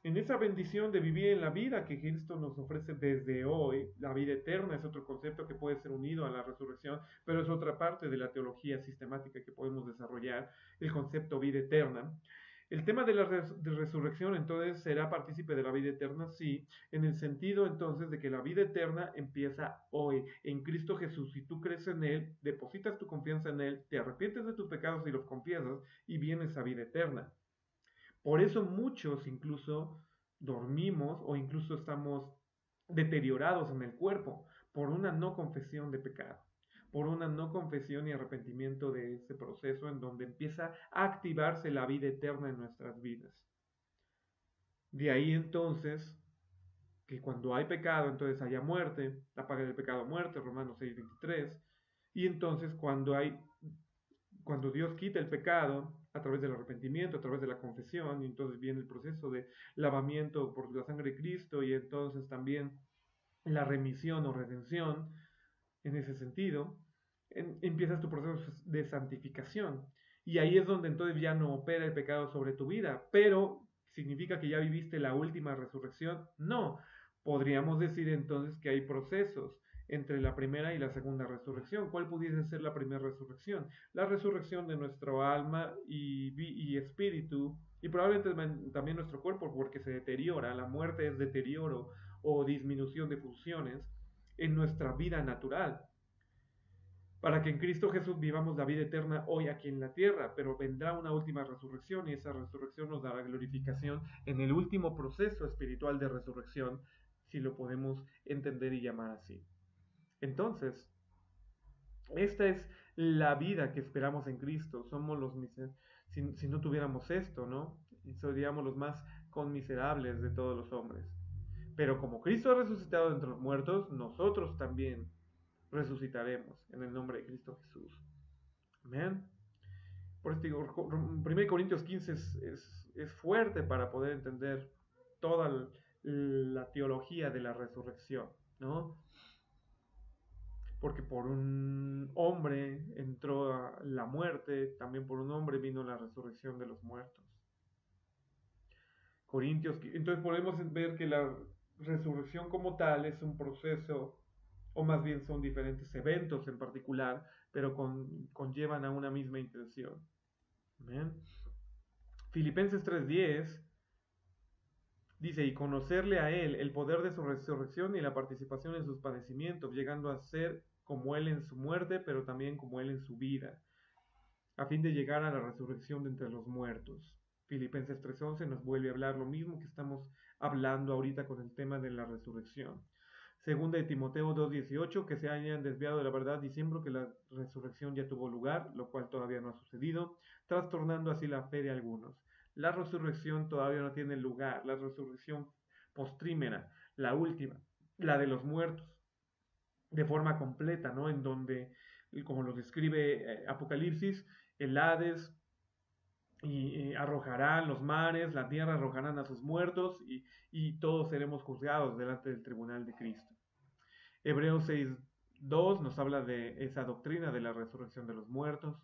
en esa bendición de vivir en la vida que Cristo nos ofrece desde hoy, la vida eterna es otro concepto que puede ser unido a la resurrección, pero es otra parte de la teología sistemática que podemos desarrollar, el concepto vida eterna. El tema de la resurrección entonces será partícipe de la vida eterna, sí, en el sentido entonces de que la vida eterna empieza hoy, en Cristo Jesús. Si tú crees en Él, depositas tu confianza en Él, te arrepientes de tus pecados y los confiesas y viene esa vida eterna. Por eso muchos incluso dormimos o incluso estamos deteriorados en el cuerpo por una no confesión de pecado, por una no confesión y arrepentimiento de ese proceso en donde empieza a activarse la vida eterna en nuestras vidas. De ahí entonces que cuando hay pecado, entonces haya muerte, la paga del pecado muerte, Romanos 6:23, y entonces cuando Dios quita el pecado a través del arrepentimiento, a través de la confesión, y entonces viene el proceso de lavamiento por la sangre de Cristo y entonces también la remisión o redención, en ese sentido, empiezas tu proceso de santificación. Y ahí es donde entonces ya no opera el pecado sobre tu vida, pero ¿significa que ya viviste la última resurrección? No, podríamos decir entonces que hay procesos entre la primera y la segunda resurrección. ¿Cuál pudiese ser la primera resurrección? La resurrección de nuestro alma y espíritu, y probablemente también nuestro cuerpo, porque se deteriora. La muerte es deterioro o disminución de funciones en nuestra vida natural, para que en Cristo Jesús vivamos la vida eterna hoy aquí en la tierra, pero vendrá una última resurrección y esa resurrección nos dará glorificación en el último proceso espiritual de resurrección, si lo podemos entender y llamar así. Entonces, esta es la vida que esperamos en Cristo. Somos los si no tuviéramos esto, ¿no? Seríamos los más conmiserables de todos los hombres. Pero como Cristo ha resucitado entre los muertos, nosotros también resucitaremos en el nombre de Cristo Jesús. Amén. Por eso digo, 1 Corintios 15 es fuerte para poder entender toda la teología de la resurrección, ¿no? Porque por un hombre entró la muerte, también por un hombre vino la resurrección de los muertos. Corintios, entonces podemos ver que resurrección como tal es un proceso, o más bien son diferentes eventos en particular, pero conllevan a una misma intención. ¿Bien? Filipenses 3:10 dice, y conocerle a Él, el poder de su resurrección y la participación en sus padecimientos, llegando a ser como Él en su muerte, pero también como Él en su vida, a fin de llegar a la resurrección de entre los muertos. Filipenses 3:11 nos vuelve a hablar lo mismo que estamos hablando ahorita con el tema de la resurrección. Segunda de Timoteo 2:18, que se hayan desviado de la verdad diciendo que la resurrección ya tuvo lugar, lo cual todavía no ha sucedido, trastornando así la fe de algunos. La resurrección todavía no tiene lugar, la resurrección postrímera, la última, la de los muertos, de forma completa, ¿no? En donde, como lo describe Apocalipsis, el Hades y arrojarán los mares, la tierra arrojarán a sus muertos y todos seremos juzgados delante del tribunal de Cristo. Hebreos 6:2 nos habla de esa doctrina de la resurrección de los muertos.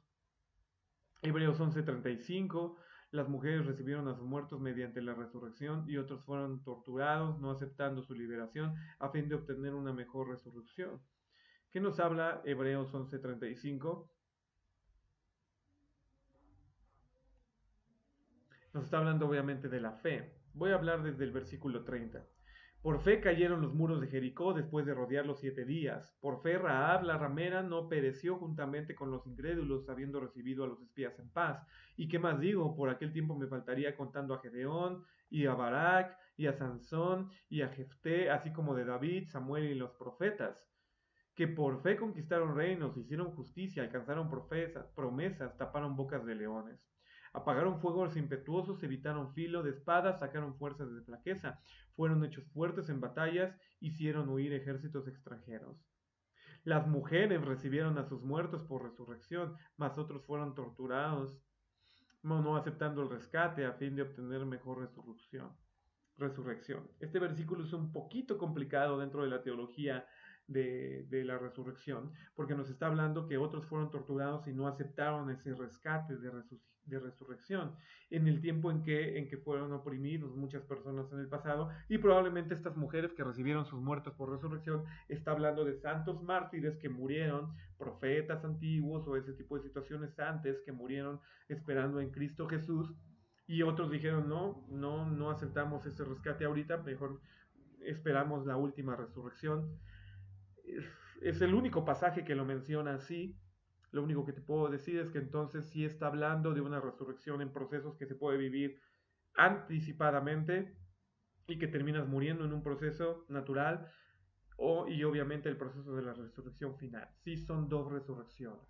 Hebreos 11:35, las mujeres recibieron a sus muertos mediante la resurrección y otros fueron torturados, no aceptando su liberación, a fin de obtener una mejor resurrección. ¿Qué nos habla Hebreos 11:35? Nos está hablando obviamente de la fe. Voy a hablar desde el versículo 30. Por fe cayeron los muros de Jericó después de rodearlos 7 días. Por fe Rahab la ramera no pereció juntamente con los incrédulos, habiendo recibido a los espías en paz. ¿Y qué más digo? Por aquel tiempo me faltaría contando a Gedeón, y a Barak, y a Sansón, y a Jefté, así como de David, Samuel y los profetas, que por fe conquistaron reinos, hicieron justicia, alcanzaron promesas, taparon bocas de leones. Apagaron fuegos impetuosos, evitaron filo de espadas, sacaron fuerzas de flaqueza, fueron hechos fuertes en batallas, hicieron huir ejércitos extranjeros. Las mujeres recibieron a sus muertos por resurrección, mas otros fueron torturados, no aceptando el rescate a fin de obtener mejor resurrección. Este versículo es un poquito complicado dentro de la teología de la resurrección, porque nos está hablando que otros fueron torturados y no aceptaron ese rescate de resurrección en el tiempo en que fueron oprimidos muchas personas en el pasado, y probablemente estas mujeres que recibieron sus muertos por resurrección está hablando de santos mártires que murieron, profetas antiguos o ese tipo de situaciones antes que murieron esperando en Cristo Jesús, y otros dijeron, no aceptamos ese rescate ahorita, mejor esperamos la última resurrección. Es el único pasaje que lo menciona así. Lo único que te puedo decir es que entonces sí está hablando de una resurrección en procesos que se puede vivir anticipadamente y que terminas muriendo en un proceso natural, y obviamente el proceso de la resurrección final. Sí son dos resurrecciones,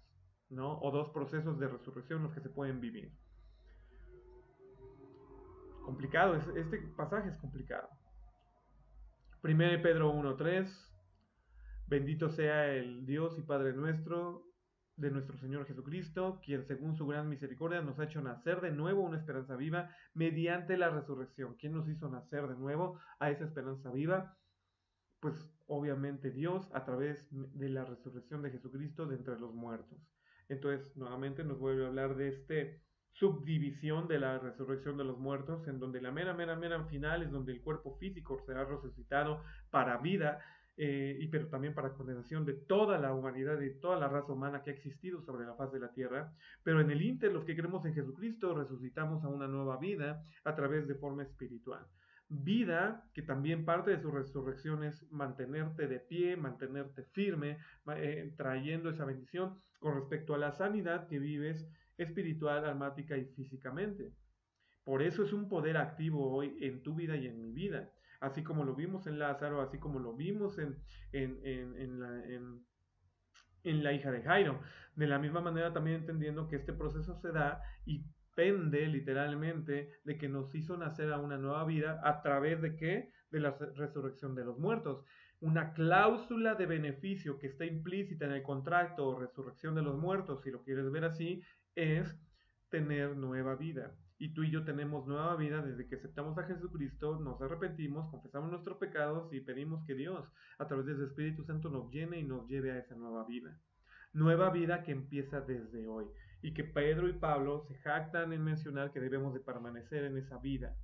¿no? O dos procesos de resurrección los que se pueden vivir. Complicado, este pasaje es complicado. 1 Pedro 1:3, bendito sea el Dios y Padre nuestro, de nuestro Señor Jesucristo, quien según su gran misericordia nos ha hecho nacer de nuevo una esperanza viva mediante la resurrección. ¿Quién nos hizo nacer de nuevo a esa esperanza viva? Pues obviamente Dios, a través de la resurrección de Jesucristo de entre los muertos. Entonces, nuevamente nos vuelve a hablar de este subdivisión de la resurrección de los muertos, en donde la mera final es donde el cuerpo físico será resucitado para vida, pero también para condenación de toda la humanidad y toda la raza humana que ha existido sobre la faz de la tierra. Pero en el ínter, los que creemos en Jesucristo resucitamos a una nueva vida a través de forma espiritual. Vida que también parte de su resurrección es mantenerte de pie, mantenerte firme, trayendo esa bendición con respecto a la sanidad que vives espiritual, almática y físicamente. Por eso es un poder activo hoy en tu vida y en mi vida, así como lo vimos en Lázaro, así como lo vimos en la hija de Jairo. De la misma manera también entendiendo que este proceso se da y pende literalmente de que nos hizo nacer a una nueva vida a través de qué? De la resurrección de los muertos. Una cláusula de beneficio que está implícita en el contrato o resurrección de los muertos, si lo quieres ver así, es tener nueva vida. Y tú y yo tenemos nueva vida desde que aceptamos a Jesucristo, nos arrepentimos, confesamos nuestros pecados y pedimos que Dios, a través de su Espíritu Santo, nos llene y nos lleve a esa nueva vida. Nueva vida que empieza desde hoy. Y que Pedro y Pablo se jactan en mencionar que debemos de permanecer en esa vida.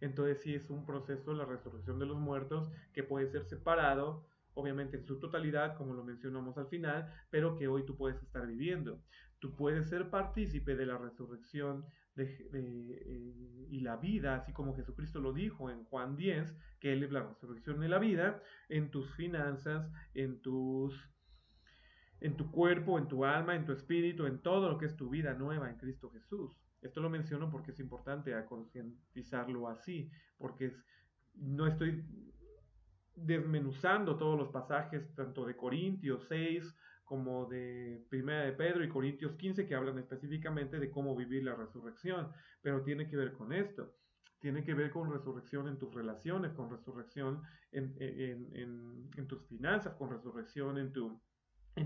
Entonces sí es un proceso, la resurrección de los muertos, que puede ser separado, obviamente en su totalidad, como lo mencionamos al final, pero que hoy tú puedes estar viviendo. Tú puedes ser partícipe de la resurrección y la vida, así como Jesucristo lo dijo en Juan 10, que Él es la resurrección y la vida, en tus finanzas, en tu cuerpo, en tu alma, en tu espíritu, en todo lo que es tu vida nueva en Cristo Jesús. Esto lo menciono porque es importante a concientizarlo así, porque no estoy desmenuzando todos los pasajes, tanto de Corintios 6 como de Primera de Pedro y Corintios 15, que hablan específicamente de cómo vivir la resurrección, pero tiene que ver con esto. Tiene que ver con resurrección en tus relaciones, con resurrección en tus finanzas, con resurrección en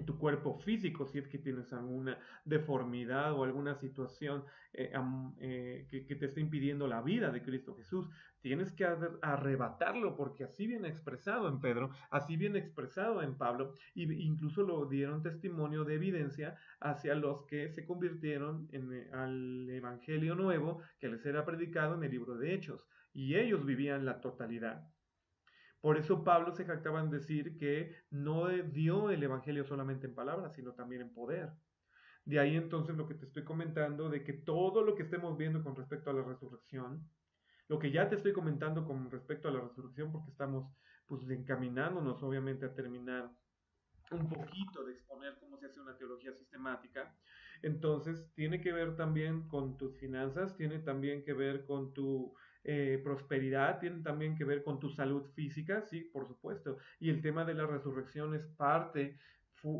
tu cuerpo físico, si es que tienes alguna deformidad o alguna situación que te esté impidiendo la vida de Cristo Jesús. Tienes que arrebatarlo, porque así viene expresado en Pedro, así viene expresado en Pablo, e incluso lo dieron testimonio de evidencia hacia los que se convirtieron al Evangelio nuevo que les era predicado en el libro de Hechos, y ellos vivían la totalidad. Por eso Pablo se jactaba en decir que no dio el Evangelio solamente en palabras, sino también en poder. De ahí entonces lo que te estoy comentando, de que todo lo que estemos viendo con respecto a la resurrección, lo que ya te estoy comentando con respecto a la resurrección, porque estamos pues encaminándonos obviamente a terminar un poquito de exponer cómo se hace una teología sistemática. Entonces, tiene que ver también con tus finanzas, tiene también que ver con tu prosperidad, tiene también que ver con tu salud física, sí, por supuesto. Y el tema de la resurrección es parte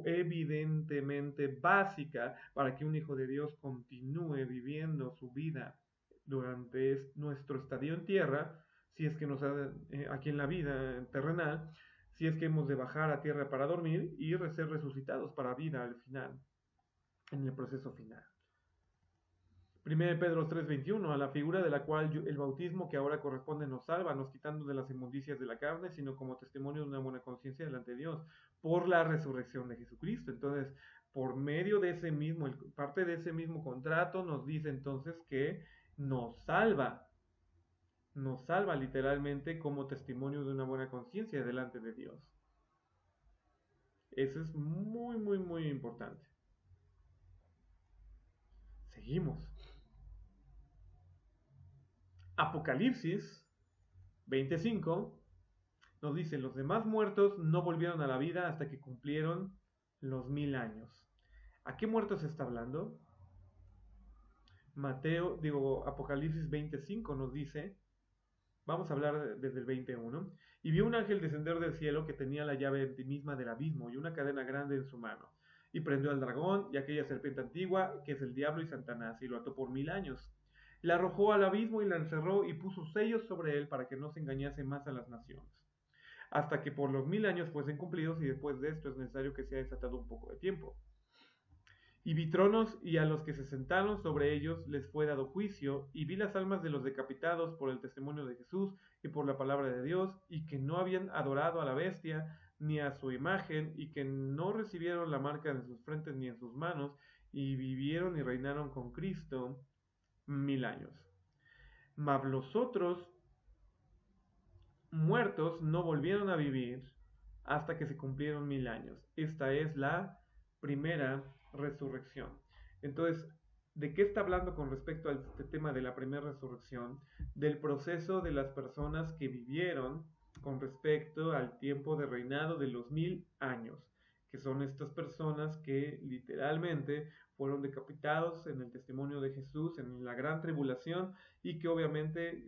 evidentemente básica para que un hijo de Dios continúe viviendo su vida durante nuestro estadio en tierra, si es que nos ha, aquí en la vida terrenal, si es que hemos de bajar a tierra para dormir y ser resucitados para vida al final, en el proceso final. 1 Pedro 3:21, a la figura de la cual el bautismo que ahora corresponde nos salva, nos quitando de las inmundicias de la carne, sino como testimonio de una buena conciencia delante de Dios, por la resurrección de Jesucristo. Entonces, por medio de ese mismo, parte de ese mismo contrato nos dice entonces que nos salva literalmente como testimonio de una buena conciencia delante de Dios. Eso es muy, muy, muy importante. Seguimos. Apocalipsis 25 nos dice, los demás muertos no volvieron a la vida hasta que cumplieron los 1000 años. ¿A qué muertos está hablando? Apocalipsis 25 nos dice, vamos a hablar desde el 21, y vio un ángel descender del cielo que tenía la llave misma del abismo y una cadena grande en su mano, y prendió al dragón y aquella serpiente antigua, que es el diablo y Satanás, y lo ató por 1000 años. La arrojó al abismo y la encerró y puso sellos sobre él para que no se engañase más a las naciones, hasta que por los 1000 años fuesen cumplidos, y después de esto es necesario que sea desatado un poco de tiempo. Y vi tronos, y a los que se sentaron sobre ellos les fue dado juicio, y vi las almas de los decapitados por el testimonio de Jesús y por la palabra de Dios, y que no habían adorado a la bestia ni a su imagen, y que no recibieron la marca en sus frentes ni en sus manos, y vivieron y reinaron con Cristo 1000 años. Mas los otros muertos no volvieron a vivir hasta que se cumplieron 1000 años. Esta es la primera resurrección. Entonces, ¿de qué está hablando con respecto a este tema de la primera resurrección? Del proceso de las personas que vivieron con respecto al tiempo de reinado de los 1000 años, que son estas personas que literalmente fueron decapitados en el testimonio de Jesús en la gran tribulación, y que obviamente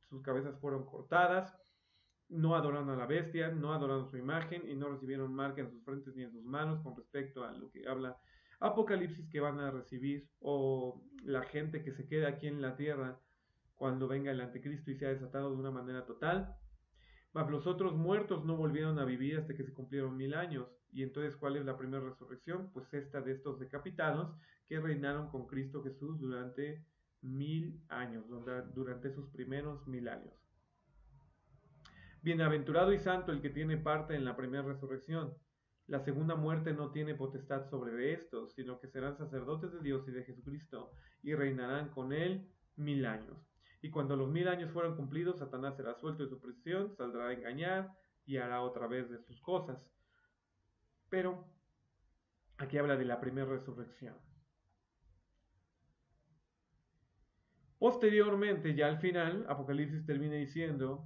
sus cabezas fueron cortadas, no adoraron a la bestia, no adoraron su imagen y no recibieron marca en sus frentes ni en sus manos, con respecto a lo que habla Apocalipsis que van a recibir, o la gente que se queda aquí en la tierra cuando venga el anticristo y sea desatado de una manera total. Mas los otros muertos no volvieron a vivir hasta que se cumplieron 1000 años. Y entonces, ¿cuál es la primera resurrección? Pues esta de estos decapitados que reinaron con Cristo Jesús durante 1000 años, durante sus primeros 1000 años. Bienaventurado y santo el que tiene parte en la primera resurrección. La segunda muerte no tiene potestad sobre estos, sino que serán sacerdotes de Dios y de Jesucristo, y reinarán con él 1000 años. Y cuando los 1000 años fueron cumplidos, Satanás será suelto de su prisión, saldrá a engañar y hará otra vez de sus cosas. Pero aquí habla de la primera resurrección. Posteriormente, ya al final, Apocalipsis termina diciendo,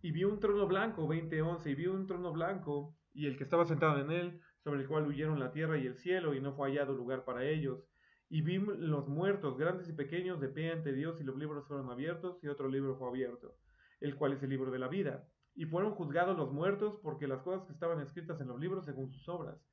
y vio un trono blanco, 20:11, y vio un trono blanco, y el que estaba sentado en él, sobre el cual huyeron la tierra y el cielo, y no fue hallado lugar para ellos. Y vi los muertos, grandes y pequeños, de pie ante Dios, y los libros fueron abiertos, y otro libro fue abierto, el cual es el libro de la vida. Y fueron juzgados los muertos, porque las cosas que estaban escritas en los libros según sus obras.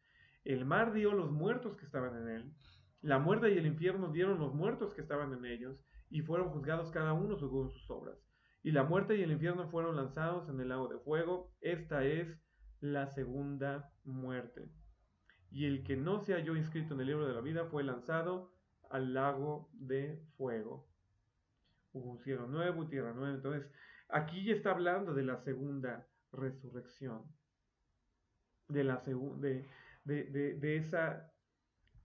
El mar dio los muertos que estaban en él. La muerte y el infierno dieron los muertos que estaban en ellos, y fueron juzgados cada uno según sus obras. Y la muerte y el infierno fueron lanzados en el lago de fuego. Esta es la segunda muerte. Y el que no se halló inscrito en el libro de la vida fue lanzado al lago de fuego. Hubo un cielo nuevo y tierra nueva. Entonces, aquí ya está hablando de la segunda resurrección. De la de esa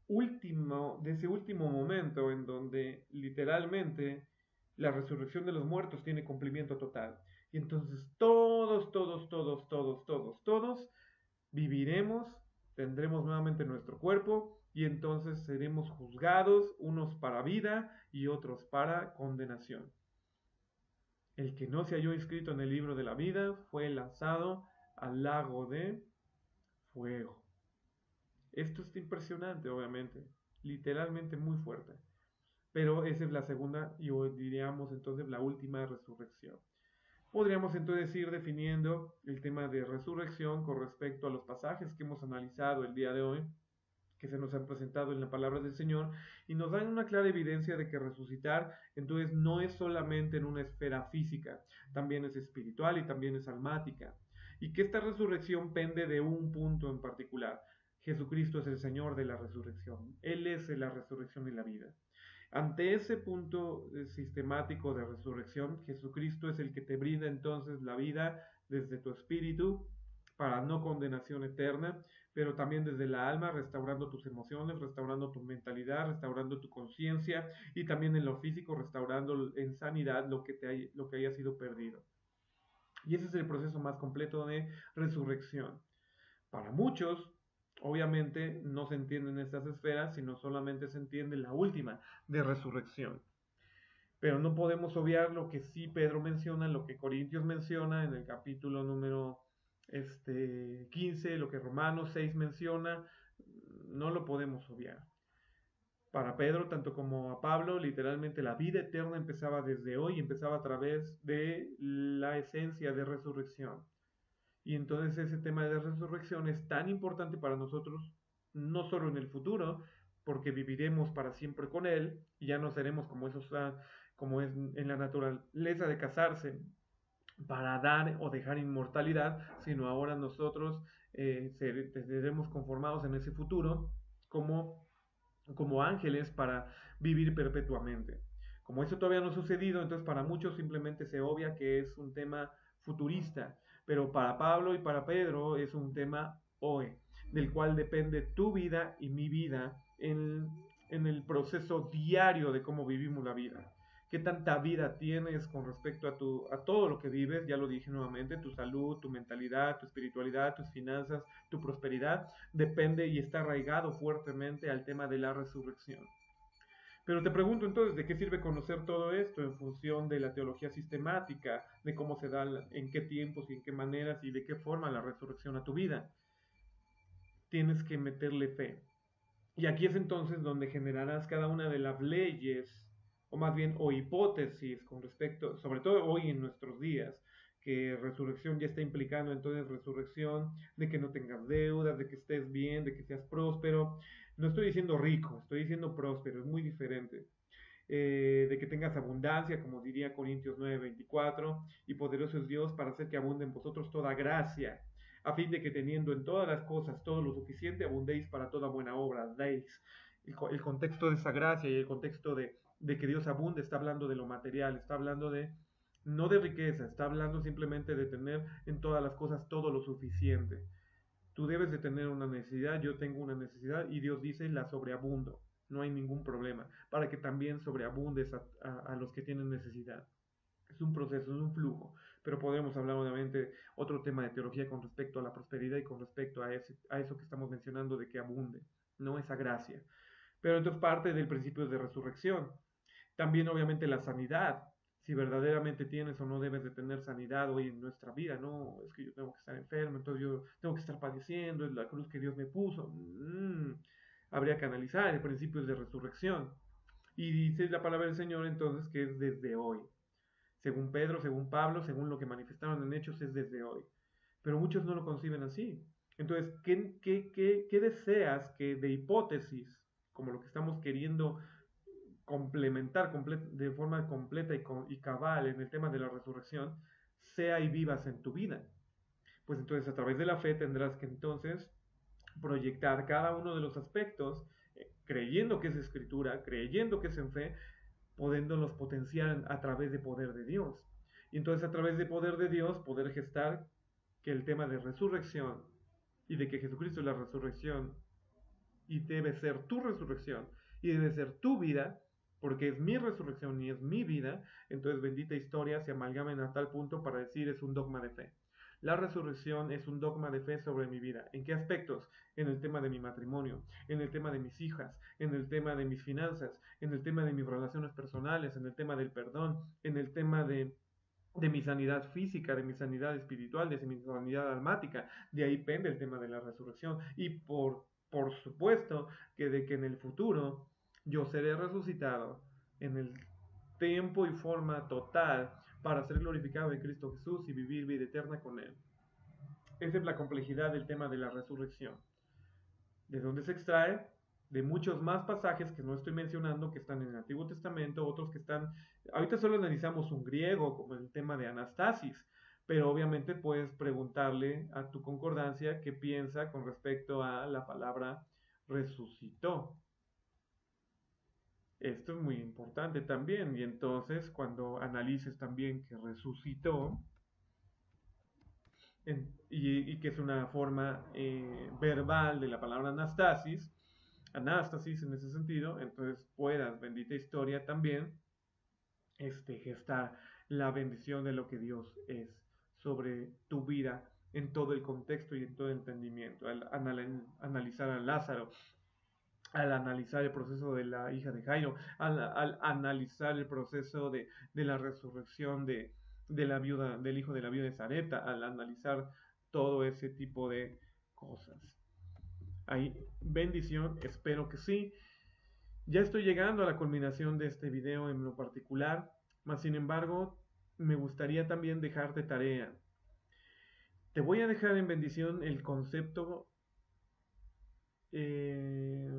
de ese último momento en donde literalmente la resurrección de los muertos tiene cumplimiento total. Y entonces todos viviremos, tendremos nuevamente nuestro cuerpo y entonces seremos juzgados, unos para vida y otros para condenación. El que no se halló inscrito en el libro de la vida fue lanzado al lago de fuego. Esto está impresionante, obviamente, literalmente muy fuerte. Pero esa es la segunda y hoy diríamos entonces la última resurrección. Podríamos entonces ir definiendo el tema de resurrección con respecto a los pasajes que hemos analizado el día de hoy, que se nos han presentado en la palabra del Señor, y nos dan una clara evidencia de que resucitar entonces no es solamente en una esfera física, también es espiritual y también es almática, y que esta resurrección pende de un punto en particular. Jesucristo es el Señor de la resurrección, Él es la resurrección y la vida. Ante ese punto sistemático de resurrección, Jesucristo es el que te brinda entonces la vida desde tu espíritu para no condenación eterna, pero también desde la alma, restaurando tus emociones, restaurando tu mentalidad, restaurando tu conciencia y también en lo físico, restaurando en sanidad lo que haya sido perdido. Y ese es el proceso más completo de resurrección. Para muchos, obviamente, no se entienden estas esferas, sino solamente se entiende la última de resurrección. Pero no podemos obviar lo que sí Pedro menciona, lo que Corintios menciona en el capítulo número 15, lo que Romanos 6 menciona, no lo podemos obviar. Para Pedro, tanto como a Pablo, literalmente la vida eterna empezaba desde hoy, empezaba a través de la esencia de resurrección. Y entonces ese tema de resurrección es tan importante para nosotros, no solo en el futuro, porque viviremos para siempre con Él y ya no seremos como esos, como es en la naturaleza de casarse para dar o dejar inmortalidad, sino ahora nosotros seremos conformados en ese futuro como ángeles para vivir perpetuamente. Como eso todavía no ha sucedido, entonces para muchos simplemente se obvia que es un tema futurista, pero para Pablo y para Pedro es un tema hoy, del cual depende tu vida y mi vida en el proceso diario de cómo vivimos la vida. ¿Qué tanta vida tienes con respecto a todo lo que vives? Ya lo dije nuevamente, tu salud, tu mentalidad, tu espiritualidad, tus finanzas, tu prosperidad, depende y está arraigado fuertemente al tema de la resurrección. Pero te pregunto entonces, ¿de qué sirve conocer todo esto en función de la teología sistemática, de cómo se da, en qué tiempos y en qué maneras y de qué forma la resurrección a tu vida? Tienes que meterle fe. Y aquí es entonces donde generarás cada una de las leyes, o más bien, o hipótesis con respecto, sobre todo hoy en nuestros días, que resurrección ya está implicando entonces resurrección, de que no tengas deudas, de que estés bien, de que seas próspero. No estoy diciendo rico, estoy diciendo próspero, es muy diferente. De que tengas abundancia, como diría Corintios 9:24, y poderoso es Dios para hacer que abunde en vosotros toda gracia, a fin de que teniendo en todas las cosas todo lo suficiente, abundéis para toda buena obra, deis. El contexto de esa gracia y el contexto de que Dios abunde está hablando de lo material, está hablando de no de riqueza, está hablando simplemente de tener en todas las cosas todo lo suficiente. Tú debes de tener una necesidad, yo tengo una necesidad y Dios dice la sobreabundo. no hay ningún problema, para que también sobreabundes a los que tienen necesidad. Es un proceso, es un flujo, pero podemos hablar obviamente otro tema de teología con respecto a la prosperidad y con respecto a eso que estamos mencionando de que abunde, no esa gracia. Pero entonces parte del principio de resurrección. También obviamente la sanidad, si verdaderamente tienes o no debes de tener sanidad hoy en nuestra vida, no, es que yo tengo que estar enfermo, entonces yo tengo que estar padeciendo, es la cruz que Dios me puso. Habría que analizar el principio de resurrección. Y dice la palabra del Señor entonces que es desde hoy. Según Pedro, según Pablo, según lo que manifestaron en Hechos, es desde hoy. Pero muchos no lo conciben así. Entonces, ¿qué deseas que de hipótesis, como lo que estamos queriendo complementar de forma completa y cabal en el tema de la resurrección, sea y vivas en tu vida? Pues entonces a través de la fe tendrás que entonces proyectar cada uno de los aspectos, creyendo que es escritura, creyendo que es en fe, pudiéndolos potenciar a través de poder de Dios. Y entonces a través de poder de Dios poder gestar que el tema de resurrección y de que Jesucristo es la resurrección y debe ser tu resurrección y debe ser tu vida, porque es mi resurrección y es mi vida, entonces bendita historia se amalgamen a tal punto para decir es un dogma de fe. La resurrección es un dogma de fe sobre mi vida. ¿En qué aspectos? En el tema de mi matrimonio, en el tema de mis hijas, en el tema de mis finanzas, en el tema de mis relaciones personales, en el tema del perdón, en el tema de mi sanidad física, de mi sanidad espiritual, de mi sanidad almática. De ahí pende el tema de la resurrección. Y por supuesto que de que en el futuro yo seré resucitado en el tiempo y forma total para ser glorificado en Cristo Jesús y vivir vida eterna con Él. Esa es la complejidad del tema de la resurrección. ¿De dónde se extrae? De muchos más pasajes que no estoy mencionando, que están en el Antiguo Testamento, otros que están, ahorita solo analizamos un griego, como el tema de Anastasis, pero obviamente puedes preguntarle a tu concordancia qué piensa con respecto a la palabra resucitó. Esto es muy importante también, y entonces cuando analices también que resucitó, y que es una forma verbal de la palabra anástasis en ese sentido, entonces puedas, bendita historia también, gestar la bendición de lo que Dios es sobre tu vida en todo el contexto y en todo el entendimiento, al analizar a Lázaro, al analizar el proceso de la hija de Jairo, al analizar el proceso de la resurrección de la viuda, del hijo de la viuda de Sarepta, al analizar todo ese tipo de cosas. Hay bendición, espero que sí. Ya estoy llegando a la culminación de este video en lo particular, mas sin embargo, me gustaría también dejarte tarea. Te voy a dejar en bendición el concepto. Es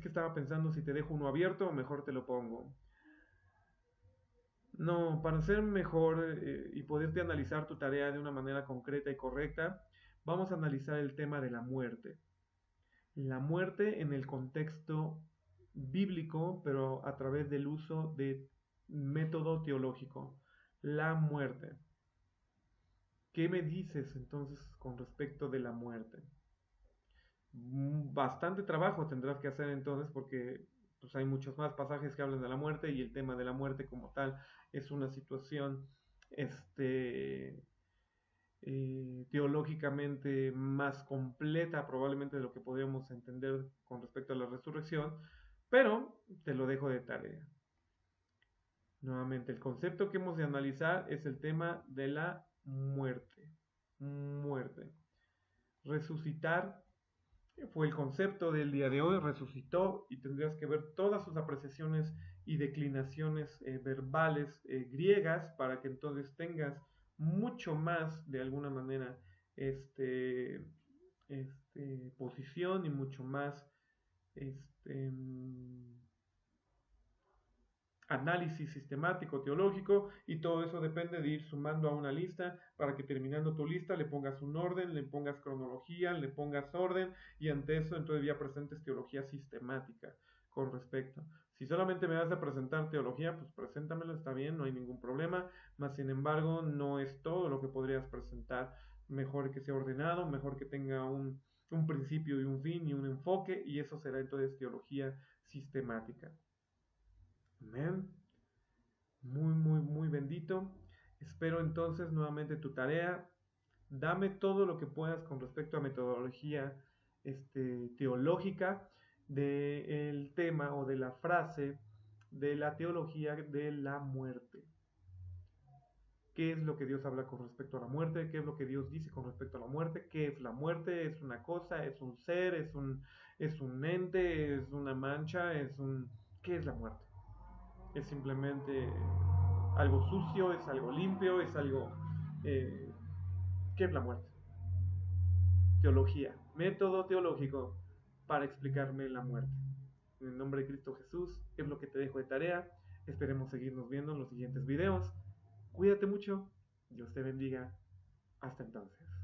que estaba pensando si te dejo uno abierto o mejor te lo pongo. No, para ser mejor y poderte analizar tu tarea de una manera concreta y correcta, vamos a analizar el tema de la muerte. La muerte en el contexto bíblico, pero a través del uso de método teológico. La muerte. ¿Qué me dices entonces con respecto de la muerte? Bastante trabajo tendrás que hacer entonces porque pues, hay muchos más pasajes que hablan de la muerte y el tema de la muerte como tal es una situación teológicamente más completa probablemente de lo que podríamos entender con respecto a la resurrección, pero te lo dejo de tarea. Nuevamente, el concepto que hemos de analizar es el tema de la muerte. Muerte. Resucitar fue el concepto del día de hoy, resucitó, y tendrías que ver todas sus apreciaciones y declinaciones verbales griegas para que entonces tengas mucho más de alguna manera posición y mucho más este, análisis sistemático, teológico, y todo eso depende de ir sumando a una lista para que terminando tu lista le pongas un orden, le pongas cronología, le pongas orden, y ante eso entonces ya presentes teología sistemática con respecto. Si solamente me vas a presentar teología, pues preséntamela, está bien, no hay ningún problema, mas sin embargo no es todo lo que podrías presentar. Mejor que sea ordenado, mejor que tenga un principio y un fin y un enfoque, y eso será entonces teología sistemática. Amén. Muy, muy, muy bendito. Espero entonces nuevamente tu tarea. Dame todo lo que puedas con respecto a metodología teológica del tema o de la frase de la teología de la muerte. ¿Qué es lo que Dios habla con respecto a la muerte? ¿Qué es lo que Dios dice con respecto a la muerte? ¿Qué es la muerte? ¿Es una cosa? ¿Es un ser? ¿Es un ente? ¿Es una mancha? ¿Qué es la muerte? ¿Es simplemente algo sucio? ¿Es algo limpio? ¿Es algo... eh, ¿Qué es la muerte? Teología, método teológico para explicarme la muerte. En el nombre de Cristo Jesús es lo que te dejo de tarea. Esperemos seguirnos viendo en los siguientes videos. Cuídate mucho. Dios te bendiga. Hasta entonces.